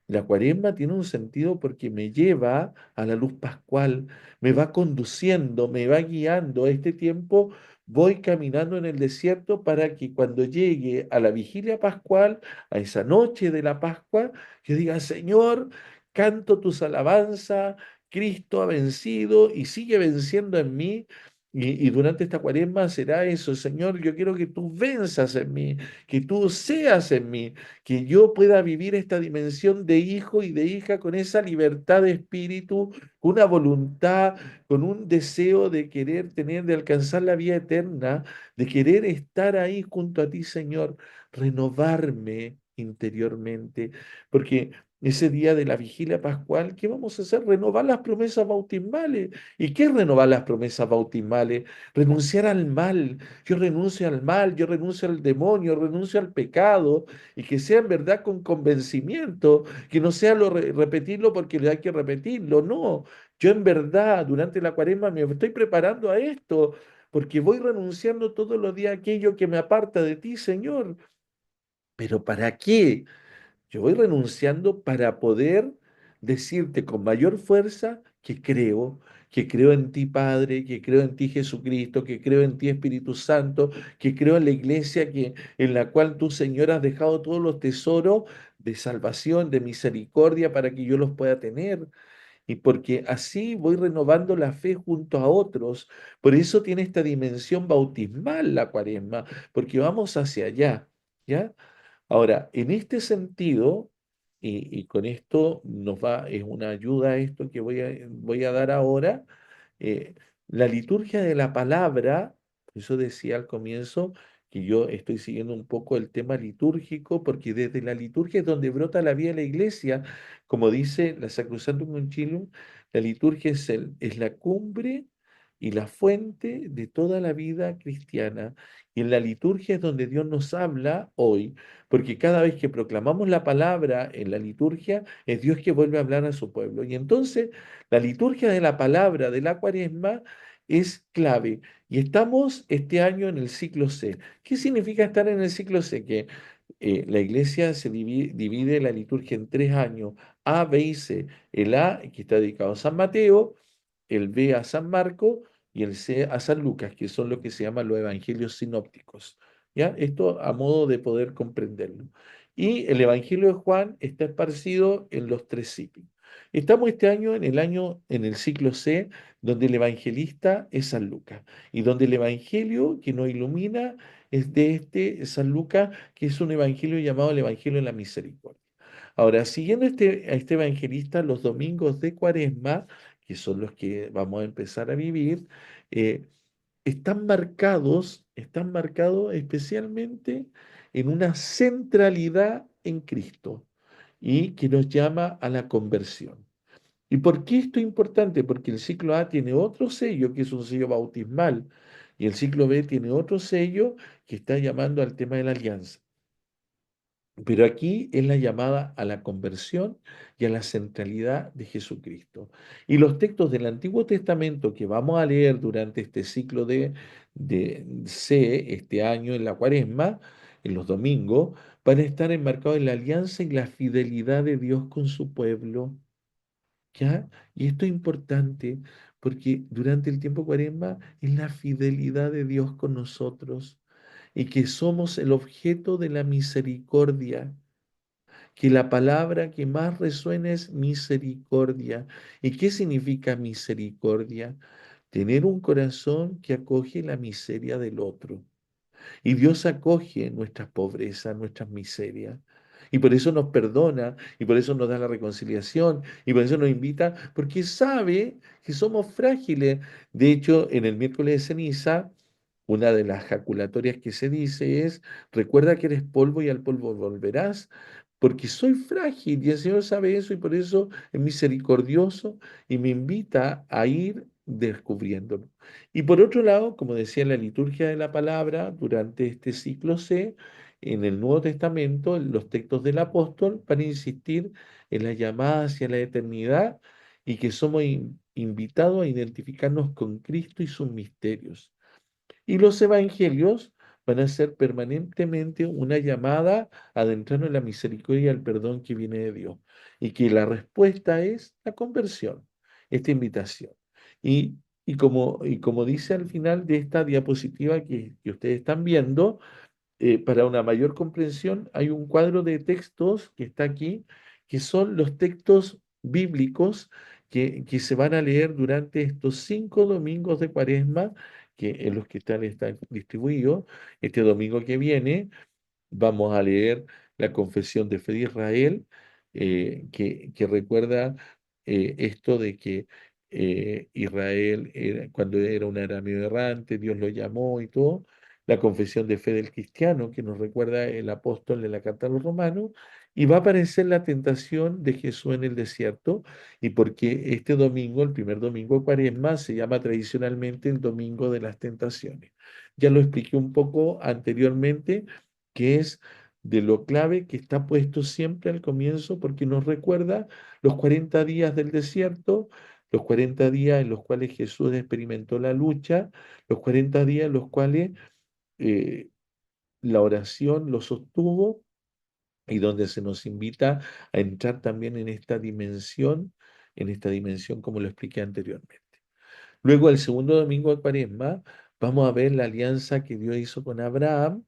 La cuaresma tiene un sentido porque me lleva a la luz pascual, me va conduciendo, me va guiando. A este tiempo voy caminando en el desierto para que cuando llegue a la vigilia pascual, a esa noche de la Pascua, yo diga, Señor, canto tus alabanzas, Cristo ha vencido y sigue venciendo en mí. Y durante esta cuaresma será eso, Señor, yo quiero que tú venzas en mí, que tú seas en mí, que yo pueda vivir esta dimensión de hijo y de hija con esa libertad de espíritu, con una voluntad, con un deseo de querer tener, de alcanzar la vida eterna, de querer estar ahí junto a ti, Señor, renovarme interiormente, porque ese día de la vigilia pascual, ¿qué vamos a hacer? Renovar las promesas bautismales. ¿Y qué es renovar las promesas bautismales? Renunciar al mal. Yo renuncio al mal, yo renuncio al demonio, renuncio al pecado, y que sea en verdad con convencimiento, que no sea repetirlo porque hay que repetirlo, no. Yo en verdad durante la cuaresma me estoy preparando a esto, porque voy renunciando todos los días a aquello que me aparta de ti, Señor. ¿Pero para qué? Yo voy renunciando para poder decirte con mayor fuerza que creo en ti, Padre, que creo en ti, Jesucristo, que creo en ti, Espíritu Santo, que creo en la iglesia en la cual tú, Señor, has dejado todos los tesoros de salvación, de misericordia, para que yo los pueda tener. Y porque así voy renovando la fe junto a otros. Por eso tiene esta dimensión bautismal la cuaresma, porque vamos hacia allá, ¿ya? Ahora, en este sentido, y con esto es una ayuda a esto que voy a dar ahora, eh, la liturgia de la palabra, por eso decía al comienzo que yo estoy siguiendo un poco el tema litúrgico, porque desde la liturgia es donde brota la vida de la iglesia, como dice la Sacrosanctum Concilium, la liturgia es la cumbre y la fuente de toda la vida cristiana. Y en la liturgia es donde Dios nos habla hoy, porque cada vez que proclamamos la palabra en la liturgia, es Dios que vuelve a hablar a su pueblo. Y entonces, la liturgia de la palabra de la cuaresma es clave. Y estamos este año en el ciclo C. ¿Qué significa estar en el ciclo C? Que la iglesia se divide la liturgia en 3 años, A, B y C. El A, que está dedicado a San Mateo, el B a San Marco y el C a San Lucas, que son lo que se llaman los evangelios sinópticos. ¿Ya? Esto a modo de poder comprenderlo. Y el Evangelio de Juan está esparcido en los 3 ciclos. Estamos este año en el ciclo C, donde el evangelista es San Lucas y donde el evangelio que nos ilumina es de este San Lucas, que es un evangelio llamado el Evangelio de la Misericordia. Ahora, siguiendo a este evangelista, los domingos de Cuaresma, que son los que vamos a empezar a vivir, eh, están marcados especialmente en una centralidad en Cristo y que nos llama a la conversión. ¿Y por qué esto es importante? Porque el ciclo A tiene otro sello, que es un sello bautismal, y el ciclo B tiene otro sello que está llamando al tema de la alianza. Pero aquí es la llamada a la conversión y a la centralidad de Jesucristo. Y los textos del Antiguo Testamento que vamos a leer durante este ciclo de C, este año en la Cuaresma, en los domingos, van a estar enmarcados en la alianza y la fidelidad de Dios con su pueblo. ¿Ya? Y esto es importante porque durante el tiempo Cuaresma es la fidelidad de Dios con nosotros y que somos el objeto de la misericordia, que la palabra que más resuena es misericordia. ¿Y qué significa misericordia? Tener un corazón que acoge la miseria del otro. Y Dios acoge nuestras pobrezas, nuestras miserias. Y por eso nos perdona, y por eso nos da la reconciliación, y por eso nos invita, porque sabe que somos frágiles. De hecho, en el miércoles de ceniza, una de las jaculatorias que se dice es, recuerda que eres polvo y al polvo volverás, porque soy frágil y el Señor sabe eso y por eso es misericordioso y me invita a ir descubriéndolo. Y por otro lado, como decía la liturgia de la palabra, durante este ciclo C, en el Nuevo Testamento, los textos del apóstol van a insistir en la llamada hacia la eternidad y que somos invitados a identificarnos con Cristo y sus misterios. Y los evangelios van a ser permanentemente una llamada a adentrarnos en la misericordia y el perdón que viene de Dios. Y que la respuesta es la conversión, esta invitación. Y, y como dice al final de esta diapositiva que ustedes están viendo, para una mayor comprensión, hay un cuadro de textos que está aquí, que son los textos bíblicos que se van a leer durante estos 5 domingos de Cuaresma, que en los que están distribuidos. Este domingo que viene vamos a leer la confesión de fe de Israel, que recuerda esto de que Israel, cuando era un arameo errante, Dios lo llamó y todo. La confesión de fe del cristiano, que nos recuerda el apóstol de la carta a los romanos, y va a aparecer la tentación de Jesús en el desierto, y porque este domingo, el primer domingo de Cuaresma, se llama tradicionalmente el domingo de las tentaciones. Ya lo expliqué un poco anteriormente, que es de lo clave que está puesto siempre al comienzo porque nos recuerda los 40 días del desierto, los 40 días en los cuales Jesús experimentó la lucha, los 40 días en los cuales eh, la oración lo sostuvo y donde se nos invita a entrar también en esta dimensión como lo expliqué anteriormente. Luego, el segundo domingo de Cuaresma, vamos a ver la alianza que Dios hizo con Abraham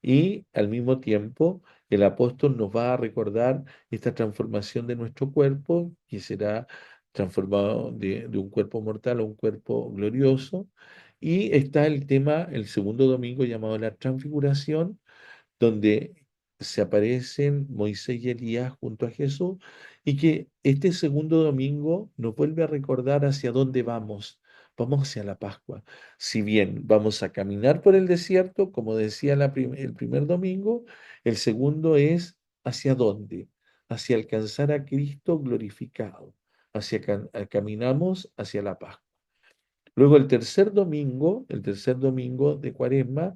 y al mismo tiempo, el apóstol nos va a recordar esta transformación de nuestro cuerpo, que será transformado de un cuerpo mortal a un cuerpo glorioso. Y está el tema, el segundo domingo llamado la transfiguración, donde se aparecen Moisés y Elías junto a Jesús, y que este segundo domingo nos vuelve a recordar hacia dónde vamos. Vamos hacia la Pascua. Si bien vamos a caminar por el desierto, como decía el primer domingo, el segundo es hacia dónde, hacia alcanzar a Cristo glorificado, caminamos hacia la Pascua. Luego el tercer domingo de Cuaresma,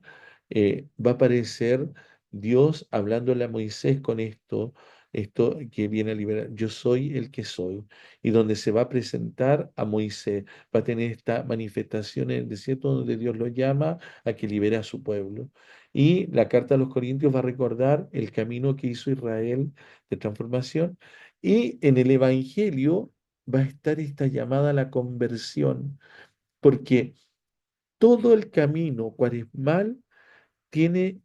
va a aparecer Dios hablándole a Moisés con esto esto que viene a liberar, yo soy el que soy, y donde se va a presentar a Moisés, va a tener esta manifestación en el desierto donde Dios lo llama a que libere a su pueblo. Y la carta a los Corintios va a recordar el camino que hizo Israel de transformación, y en el Evangelio va a estar esta llamada a la conversión, porque todo el camino cuaresmal tiene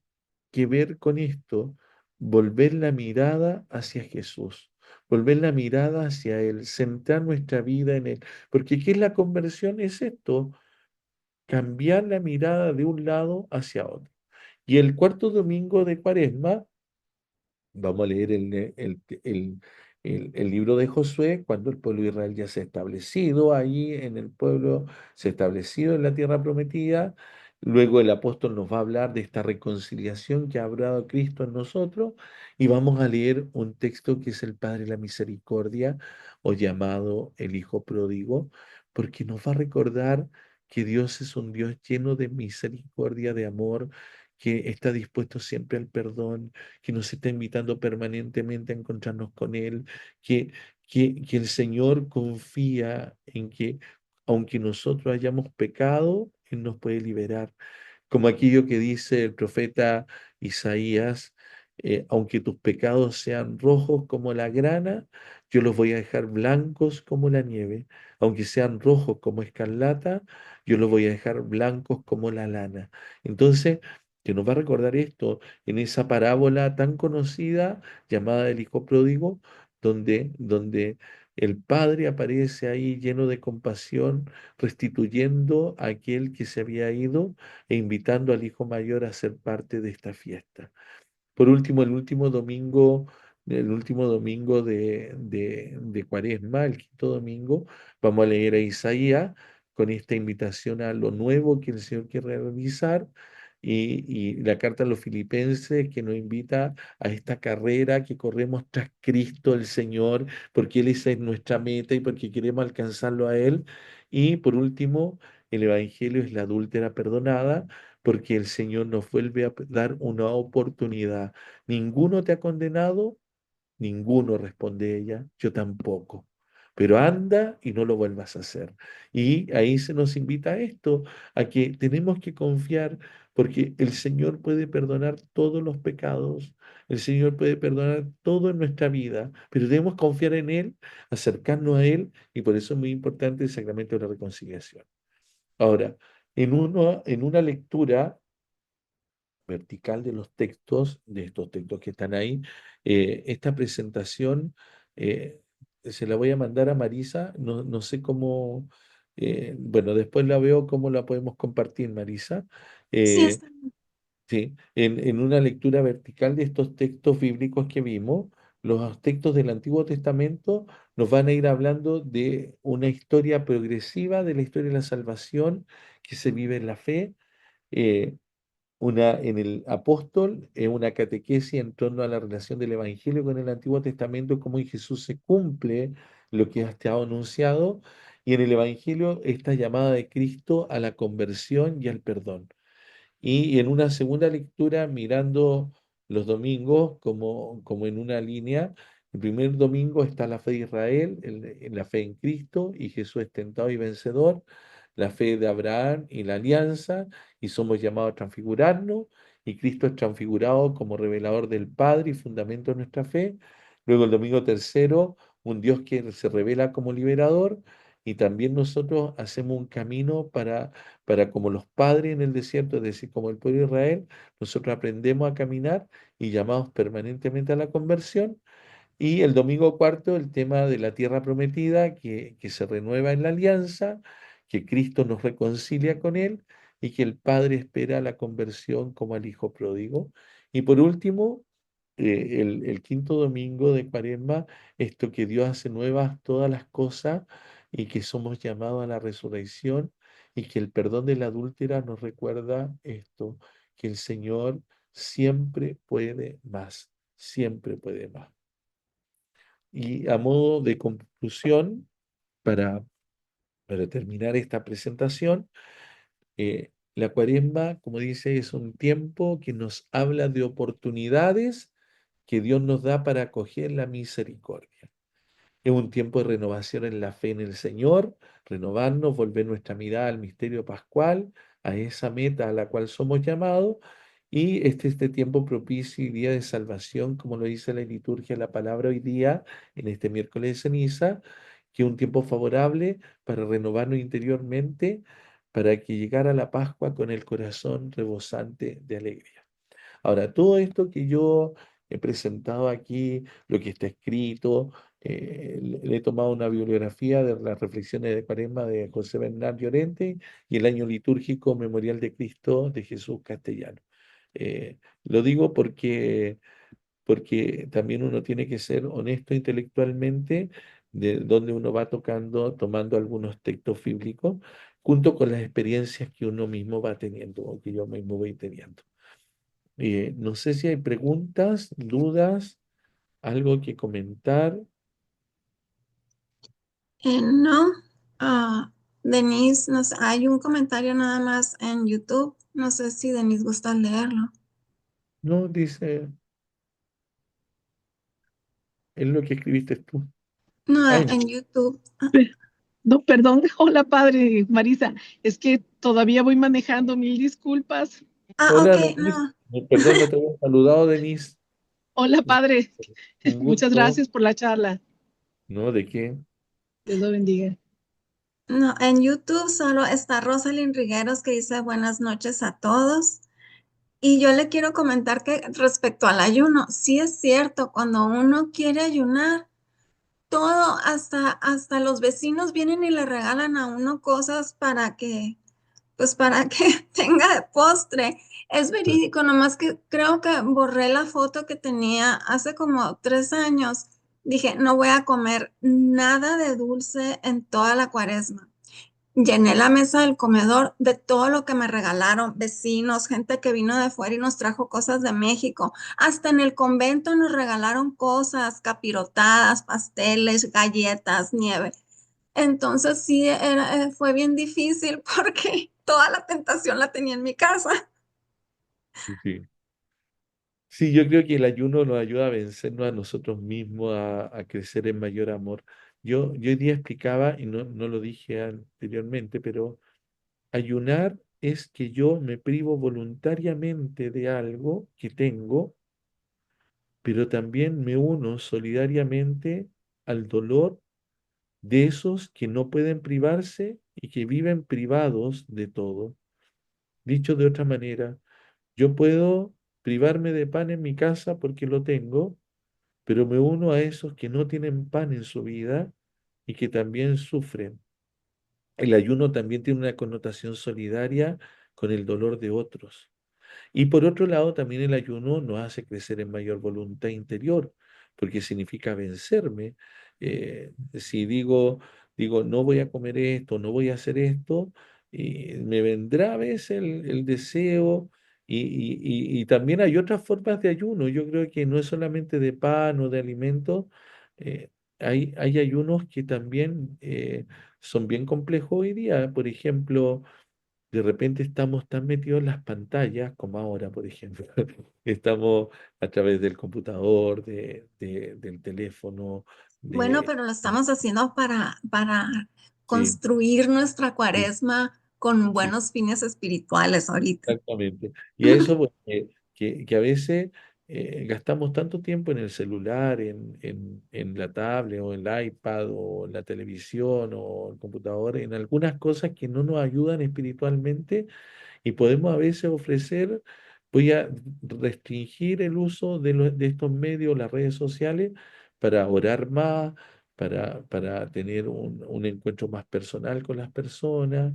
que ver con esto, volver la mirada hacia Jesús, volver la mirada hacia Él, centrar nuestra vida en Él. Porque ¿qué es la conversión? Es esto, cambiar la mirada de un lado hacia otro. Y el cuarto domingo de Cuaresma, vamos a leer el libro de Josué, cuando el pueblo de Israel ya se ha establecido ahí en el pueblo, se ha establecido en la tierra prometida. Luego el apóstol nos va a hablar de esta reconciliación que ha hablado Cristo en nosotros, y vamos a leer un texto que es el Padre de la Misericordia, o llamado el Hijo Pródigo, porque nos va a recordar que Dios es un Dios lleno de misericordia, de amor, que está dispuesto siempre al perdón, que nos está invitando permanentemente a encontrarnos con Él, que, que el Señor confía en que aunque nosotros hayamos pecado, Él nos puede liberar. Como aquello que dice el profeta Isaías, aunque tus pecados sean rojos como la grana, yo los voy a dejar blancos como la nieve. Aunque sean rojos como escarlata, yo los voy a dejar blancos como la lana. Entonces, que nos va a recordar esto en esa parábola tan conocida llamada el Hijo Pródigo, donde el Padre aparece ahí lleno de compasión, restituyendo a aquel que se había ido e invitando al hijo mayor a ser parte de esta fiesta. Por último, el último domingo de Cuaresma, el quinto domingo, vamos a leer a Isaías con esta invitación a lo nuevo que el Señor quiere realizar, y la carta a los filipenses que nos invita a esta carrera que corremos tras Cristo el Señor, porque Él esa es nuestra meta y porque queremos alcanzarlo a Él. Y por último, el Evangelio es la adúltera perdonada, porque el Señor nos vuelve a dar una oportunidad. Ninguno te ha condenado, ninguno, responde ella, yo tampoco. Pero anda y no lo vuelvas a hacer. Y ahí se nos invita a esto, a que tenemos que confiar, porque el Señor puede perdonar todos los pecados, el Señor puede perdonar todo en nuestra vida, pero debemos confiar en Él, acercarnos a Él, y por eso es muy importante el sacramento de la reconciliación. Ahora, en una lectura vertical de los textos, de estos textos que están ahí. Esta presentación eh, se la voy a mandar a Marisa, no sé cómo, bueno, después la veo cómo la podemos compartir, Marisa. Sí, Eh, está bien. sí, en una lectura vertical de estos textos bíblicos que vimos, los textos del Antiguo Testamento nos van a ir hablando de una historia progresiva de la historia de la salvación que se vive en la fe. eh, en el apóstol, una catequesis en torno a la relación del Evangelio con el Antiguo Testamento, cómo en Jesús se cumple lo que ha estado anunciado, y en el Evangelio esta llamada de Cristo a la conversión y al perdón. Y en una segunda lectura, mirando los domingos como en una línea, el primer domingo está la fe de Israel, en la fe en Cristo, y Jesús es tentado y vencedor, la fe de Abraham y la alianza, y somos llamados a transfigurarnos, y Cristo es transfigurado como revelador del Padre y fundamento de nuestra fe. Luego el domingo tercero, un Dios que se revela como liberador, y también nosotros hacemos un camino para como los padres en el desierto, es decir, como el pueblo de Israel, nosotros aprendemos a caminar y llamamos permanentemente a la conversión. Y el domingo cuarto, el tema de la tierra prometida, que se renueva en la alianza, que Cristo nos reconcilia con Él y que el Padre espera la conversión como al Hijo pródigo. Y por último, el quinto domingo de Cuaresma, esto que Dios hace nuevas todas las cosas y que somos llamados a la resurrección, y que el perdón de la adúltera nos recuerda esto, que el Señor siempre puede más, siempre puede más. Y a modo de conclusión, para, para terminar esta presentación, la Cuaresma, como dice, es un tiempo que nos habla de oportunidades que Dios nos da para acoger la misericordia. Es un tiempo de renovación en la fe en el Señor, renovarnos, volver nuestra mirada al misterio pascual, a esa meta a la cual somos llamados, y este tiempo propicio y día de salvación, como lo dice la liturgia, la palabra hoy día, en este miércoles de ceniza, que es un tiempo favorable para renovarnos interiormente, para que llegara la Pascua con el corazón rebosante de alegría. Ahora, todo esto que yo he presentado aquí, lo que está escrito, le he tomado una bibliografía de las reflexiones de Cuaresma de José Bernard Llorente y el año litúrgico Memorial de Cristo de Jesús Castellano. Lo digo porque también uno tiene que ser honesto intelectualmente de donde uno va tocando, tomando algunos textos bíblicos, junto con las experiencias que uno mismo va teniendo o que yo mismo voy teniendo. No sé si hay preguntas, dudas, algo que comentar. No, Denise, no sé, hay un comentario nada más en YouTube. No sé si Denise gusta leerlo. No, dice, es lo que escribiste tú. No, Ay, no. en YouTube. No, perdón, hola padre Marisa, es que todavía voy manejando, mil disculpas. Ok, Hola, Denise. no. Perdón, no te había saludado, Denise. Hola padre, Un muchas gusto. gracias por la charla. ¿No? ¿De qué? Dios lo bendiga. No, en YouTube solo está Rosalind Rigueros que dice buenas noches a todos. Y yo le quiero comentar que respecto al ayuno, sí es cierto, cuando uno quiere ayunar, todo, hasta los vecinos vienen y le regalan a uno cosas para que, pues para que tenga de postre. Es verídico, nomás que creo que borré la foto que tenía hace como 3 años. Dije, no voy a comer nada de dulce en toda la cuaresma. Llené la mesa del comedor de todo lo que me regalaron, vecinos, gente que vino de fuera y nos trajo cosas de México. Hasta en el convento nos regalaron cosas, capirotadas, pasteles, galletas, nieve. Entonces sí, fue bien difícil porque toda la tentación la tenía en mi casa. Sí. Sí, yo creo que el ayuno nos ayuda a vencernos a nosotros mismos, a crecer en mayor amor. Yo hoy día explicaba, y no lo dije anteriormente, pero ayunar es que yo me privo voluntariamente de algo que tengo, pero también me uno solidariamente al dolor de esos que no pueden privarse y que viven privados de todo. Dicho de otra manera, yo puedo privarme de pan en mi casa porque lo tengo, pero me uno a esos que no tienen pan en su vida y que también sufren. El ayuno también tiene una connotación solidaria con el dolor de otros. Y por otro lado, también el ayuno nos hace crecer en mayor voluntad interior, porque significa vencerme. Si digo, no voy a comer esto, no voy a hacer esto, y me vendrá a veces el deseo. Y también hay otras formas de ayuno. Yo creo que no es solamente de pan o de alimento. eh, hay ayunos que también son bien complejos hoy día. Por ejemplo, de repente estamos tan metidos en las pantallas, como ahora, por ejemplo. Estamos a través del computador, del teléfono, Bueno, de... pero lo estamos haciendo para Sí, construir nuestra sí, cuaresma con sí, buenos fines espirituales ahorita. exactamente. Y a eso, pues, que a veces gastamos tanto tiempo en el celular, en la tablet o el iPad o en la televisión o el computador, en algunas cosas que no nos ayudan espiritualmente. Y podemos a veces ofrecer, voy a restringir el uso de estos medios, las redes sociales, para orar más, para tener un encuentro más personal con las personas.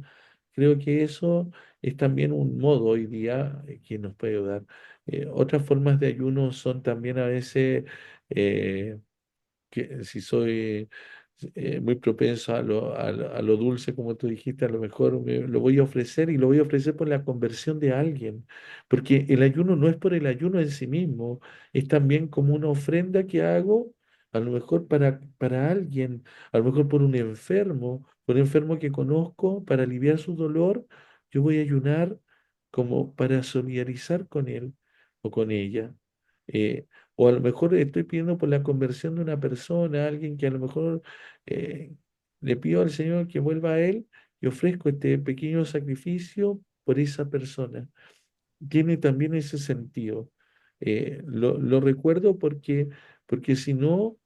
Creo que eso es también un modo hoy día que nos puede ayudar. Otras formas de ayuno son también a veces eh, que si soy muy propenso a lo dulce, como tú dijiste, a lo mejor lo voy a ofrecer y lo voy a ofrecer por la conversión de alguien, porque el ayuno no es por el ayuno en sí mismo, es también como una ofrenda que hago, a lo mejor para alguien, a lo mejor por un enfermo que conozco, para aliviar su dolor, yo voy a ayunar como para solidarizar con él o con ella. O a lo mejor estoy pidiendo por la conversión de una persona, alguien que a lo mejor eh, le pido al Señor que vuelva a Él y ofrezco este pequeño sacrificio por esa persona. Tiene también ese sentido. Lo recuerdo porque si no,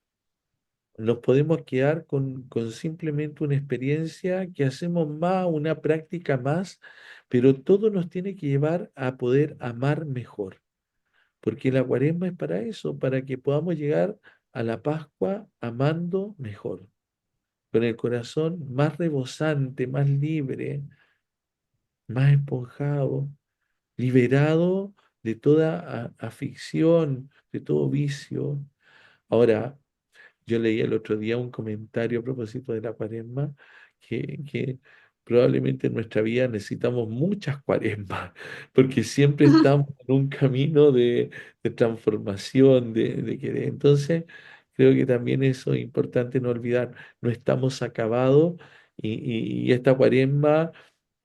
nos podemos quedar con simplemente una experiencia que hacemos más, una práctica más, pero todo nos tiene que llevar a poder amar mejor, porque la cuaresma es para eso, para que podamos llegar a la Pascua amando mejor, con el corazón más rebosante, más libre, más esponjado, liberado de toda afición, de todo vicio. Ahora, yo leí el otro día un comentario a propósito de la cuaresma que probablemente en nuestra vida necesitamos muchas cuaresmas, porque siempre estamos en un camino de transformación, de querer. Entonces, creo que también eso es importante no olvidar, no estamos acabados y esta cuaresma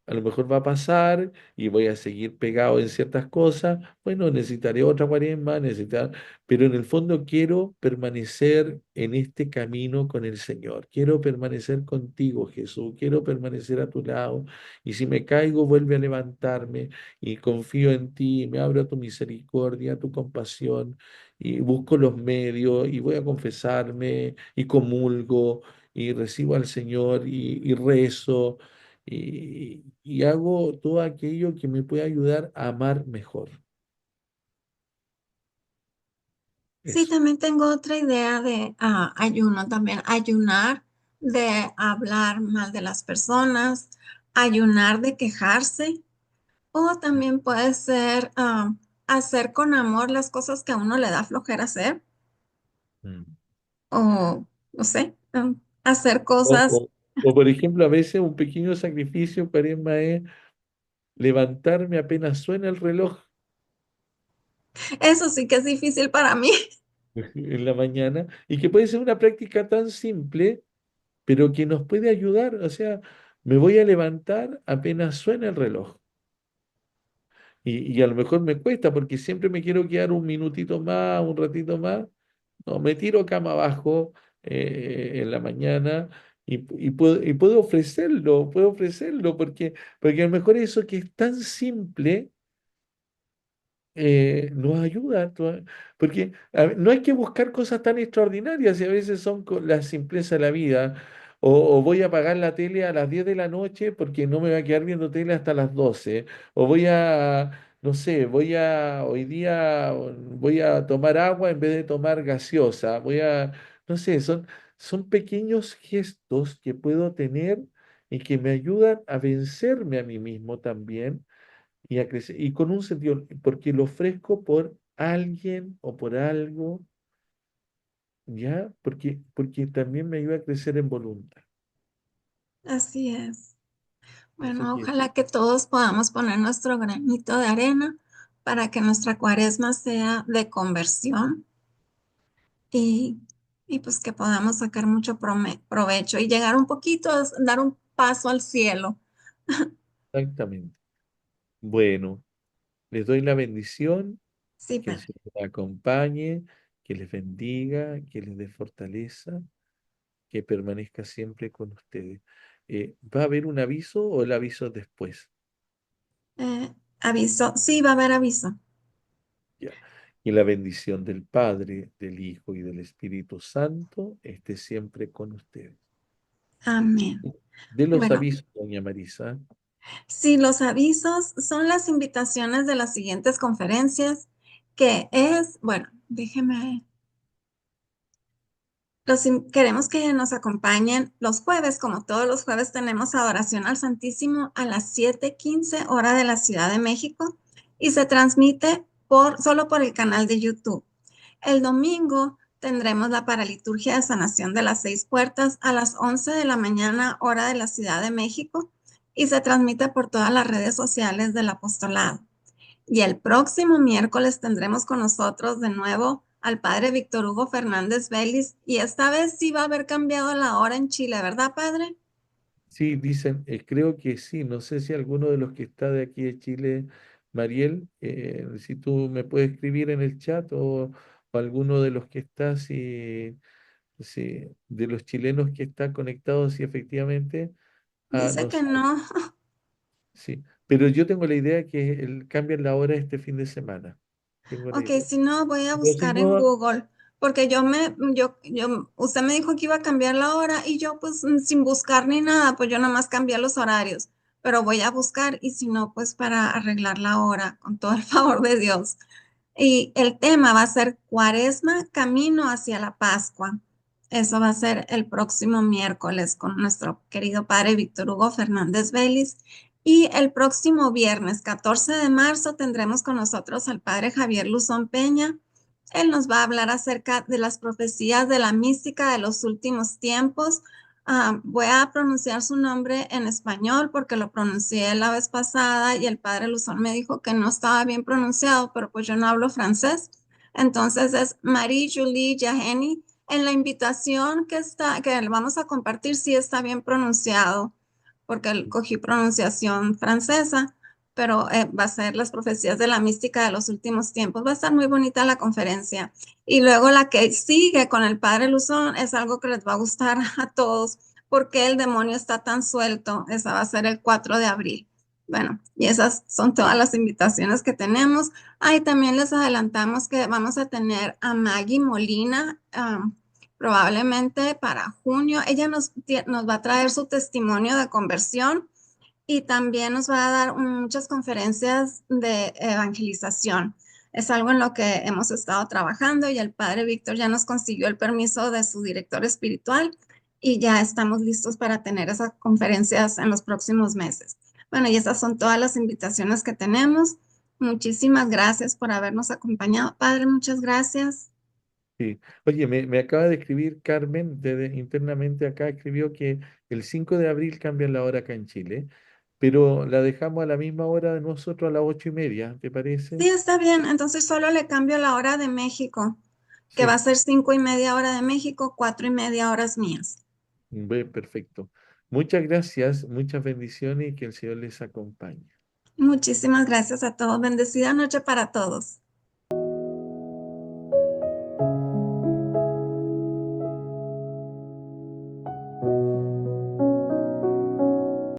a lo mejor va a pasar y voy a seguir pegado en ciertas cosas. Bueno, necesitaré otra cuaresma, pero en el fondo quiero permanecer en este camino con el Señor. Quiero permanecer contigo, Jesús. Quiero permanecer a tu lado. Y si me caigo, vuelve a levantarme y confío en ti, me abro a tu misericordia, a tu compasión y busco los medios y voy a confesarme y comulgo y recibo al Señor y rezo y hago todo aquello que me puede ayudar a amar mejor. Sí, Eso. también tengo otra idea de ayuno, también ayunar de hablar mal de las personas, ayunar de quejarse, o también puede ser hacer con amor las cosas que a uno le da flojera hacer, Mm. o no sé, hacer O, cosas, por ejemplo, a veces un pequeño sacrificio para Emma es levantarme apenas suena el reloj eso sí que es difícil para mí. en la mañana y que puede ser una práctica tan simple, pero que nos puede ayudar. O sea, me voy a levantar apenas suena el reloj. Y a lo mejor me cuesta porque siempre me quiero quedar un minutito más, un ratito más. No, me tiro cama abajo en la mañana y puedo ofrecerlo porque a lo mejor eso que es tan simple nos ayuda, porque no hay que buscar cosas tan extraordinarias y a veces son la simpleza de la vida. O voy a apagar la tele a las 10 de la noche porque no me va a quedar viendo tele hasta las 12. O no sé, hoy día voy a tomar agua en vez de tomar gaseosa. No sé, son pequeños gestos que puedo tener y que me ayudan a vencerme a mí mismo también y a crecer, y con un sentido, porque lo ofrezco por alguien o por algo, ¿ya? Porque también me ayuda a crecer en voluntad. Así es. Así Bueno, que ojalá que todos podamos poner nuestro granito de arena para que nuestra cuaresma sea de conversión y, y pues que podamos sacar mucho provecho y llegar un poquito, dar un paso al cielo. exactamente. Bueno, les doy la bendición, Sí, que el Padre. Señor les acompañe, que les bendiga, que les dé fortaleza, que permanezca siempre con ustedes. ¿Va a haber un aviso o el aviso después? Aviso, sí, va a haber aviso. Ya. Y la bendición del Padre, del Hijo y del Espíritu Santo esté siempre con ustedes. Amén. De los Bueno, avisos, doña Marisa. sí, los avisos son las invitaciones de las siguientes conferencias, que es, bueno, déjeme. Queremos que nos acompañen los jueves, como todos los jueves tenemos adoración al Santísimo a las 7:15 hora de la Ciudad de México y se transmite solo por el canal de YouTube. El domingo tendremos la paraliturgia de sanación de las 6 puertas a las 11 de la mañana hora de la Ciudad de México y se transmite por todas las redes sociales del apostolado. Y el próximo miércoles tendremos con nosotros de nuevo al padre Víctor Hugo Fernández Vélez y esta vez sí va a haber cambiado la hora en Chile, ¿verdad, padre? Sí, dicen, creo que sí. No sé si alguno de los que está de aquí de Chile, Mariel, si tú me puedes escribir en el chat o o alguno de los que está, de los chilenos que están conectados, si efectivamente, Dice que nos, no. sí. Pero yo tengo la idea que cambian la hora este fin de semana. Tengo la Ok, idea. si no, voy a Pero si buscar en no, Google, porque usted me dijo que iba a cambiar la hora y yo pues sin buscar ni nada, pues yo nada más cambié los horarios, pero voy a buscar y si no, pues para arreglar la hora, con todo el favor de Dios. Y el tema va a ser Cuaresma, camino hacia la Pascua. Eso va a ser el próximo miércoles con nuestro querido padre Víctor Hugo Fernández Vélez. Y el próximo viernes, 14 de marzo, tendremos con nosotros al padre Javier Luzón Peña. Él nos va a hablar acerca de las profecías de la mística de los últimos tiempos. Voy a pronunciar su nombre en español porque lo pronuncié la vez pasada y el padre Luzón me dijo que no estaba bien pronunciado, pero pues yo no hablo francés. Entonces es Marie-Julie Jaheni. En la invitación que le vamos a compartir, sí está bien pronunciado, porque cogí pronunciación francesa, pero va a ser las profecías de la mística de los últimos tiempos. Va a estar muy bonita la conferencia. Y luego la que sigue con el padre Luzón es algo que les va a gustar a todos, porque el demonio está tan suelto. Esa va a ser el 4 de abril. Bueno, y esas son todas las invitaciones que tenemos. Ahí también les adelantamos que vamos a tener a Maggie Molina, probablemente para junio. Ella nos va a traer su testimonio de conversión y también nos va a dar muchas conferencias de evangelización. Es algo en lo que hemos estado trabajando y el padre Víctor ya nos consiguió el permiso de su director espiritual y ya estamos listos para tener esas conferencias en los próximos meses. Bueno, y esas son todas las invitaciones que tenemos. Muchísimas gracias por habernos acompañado, padre. Muchas gracias. sí. Oye, me acaba de escribir Carmen, internamente acá escribió que el 5 de abril cambian la hora acá en Chile, pero la dejamos a la misma hora de nosotros a las 8:30, ¿te parece? Sí, está bien. Entonces solo le cambio la hora de México, que va a Sí, ser 5:30 hora de México, 4:30 horas mías. perfecto. Muchas gracias, muchas bendiciones y que el Señor les acompañe. Muchísimas gracias a todos. Bendecida noche para todos.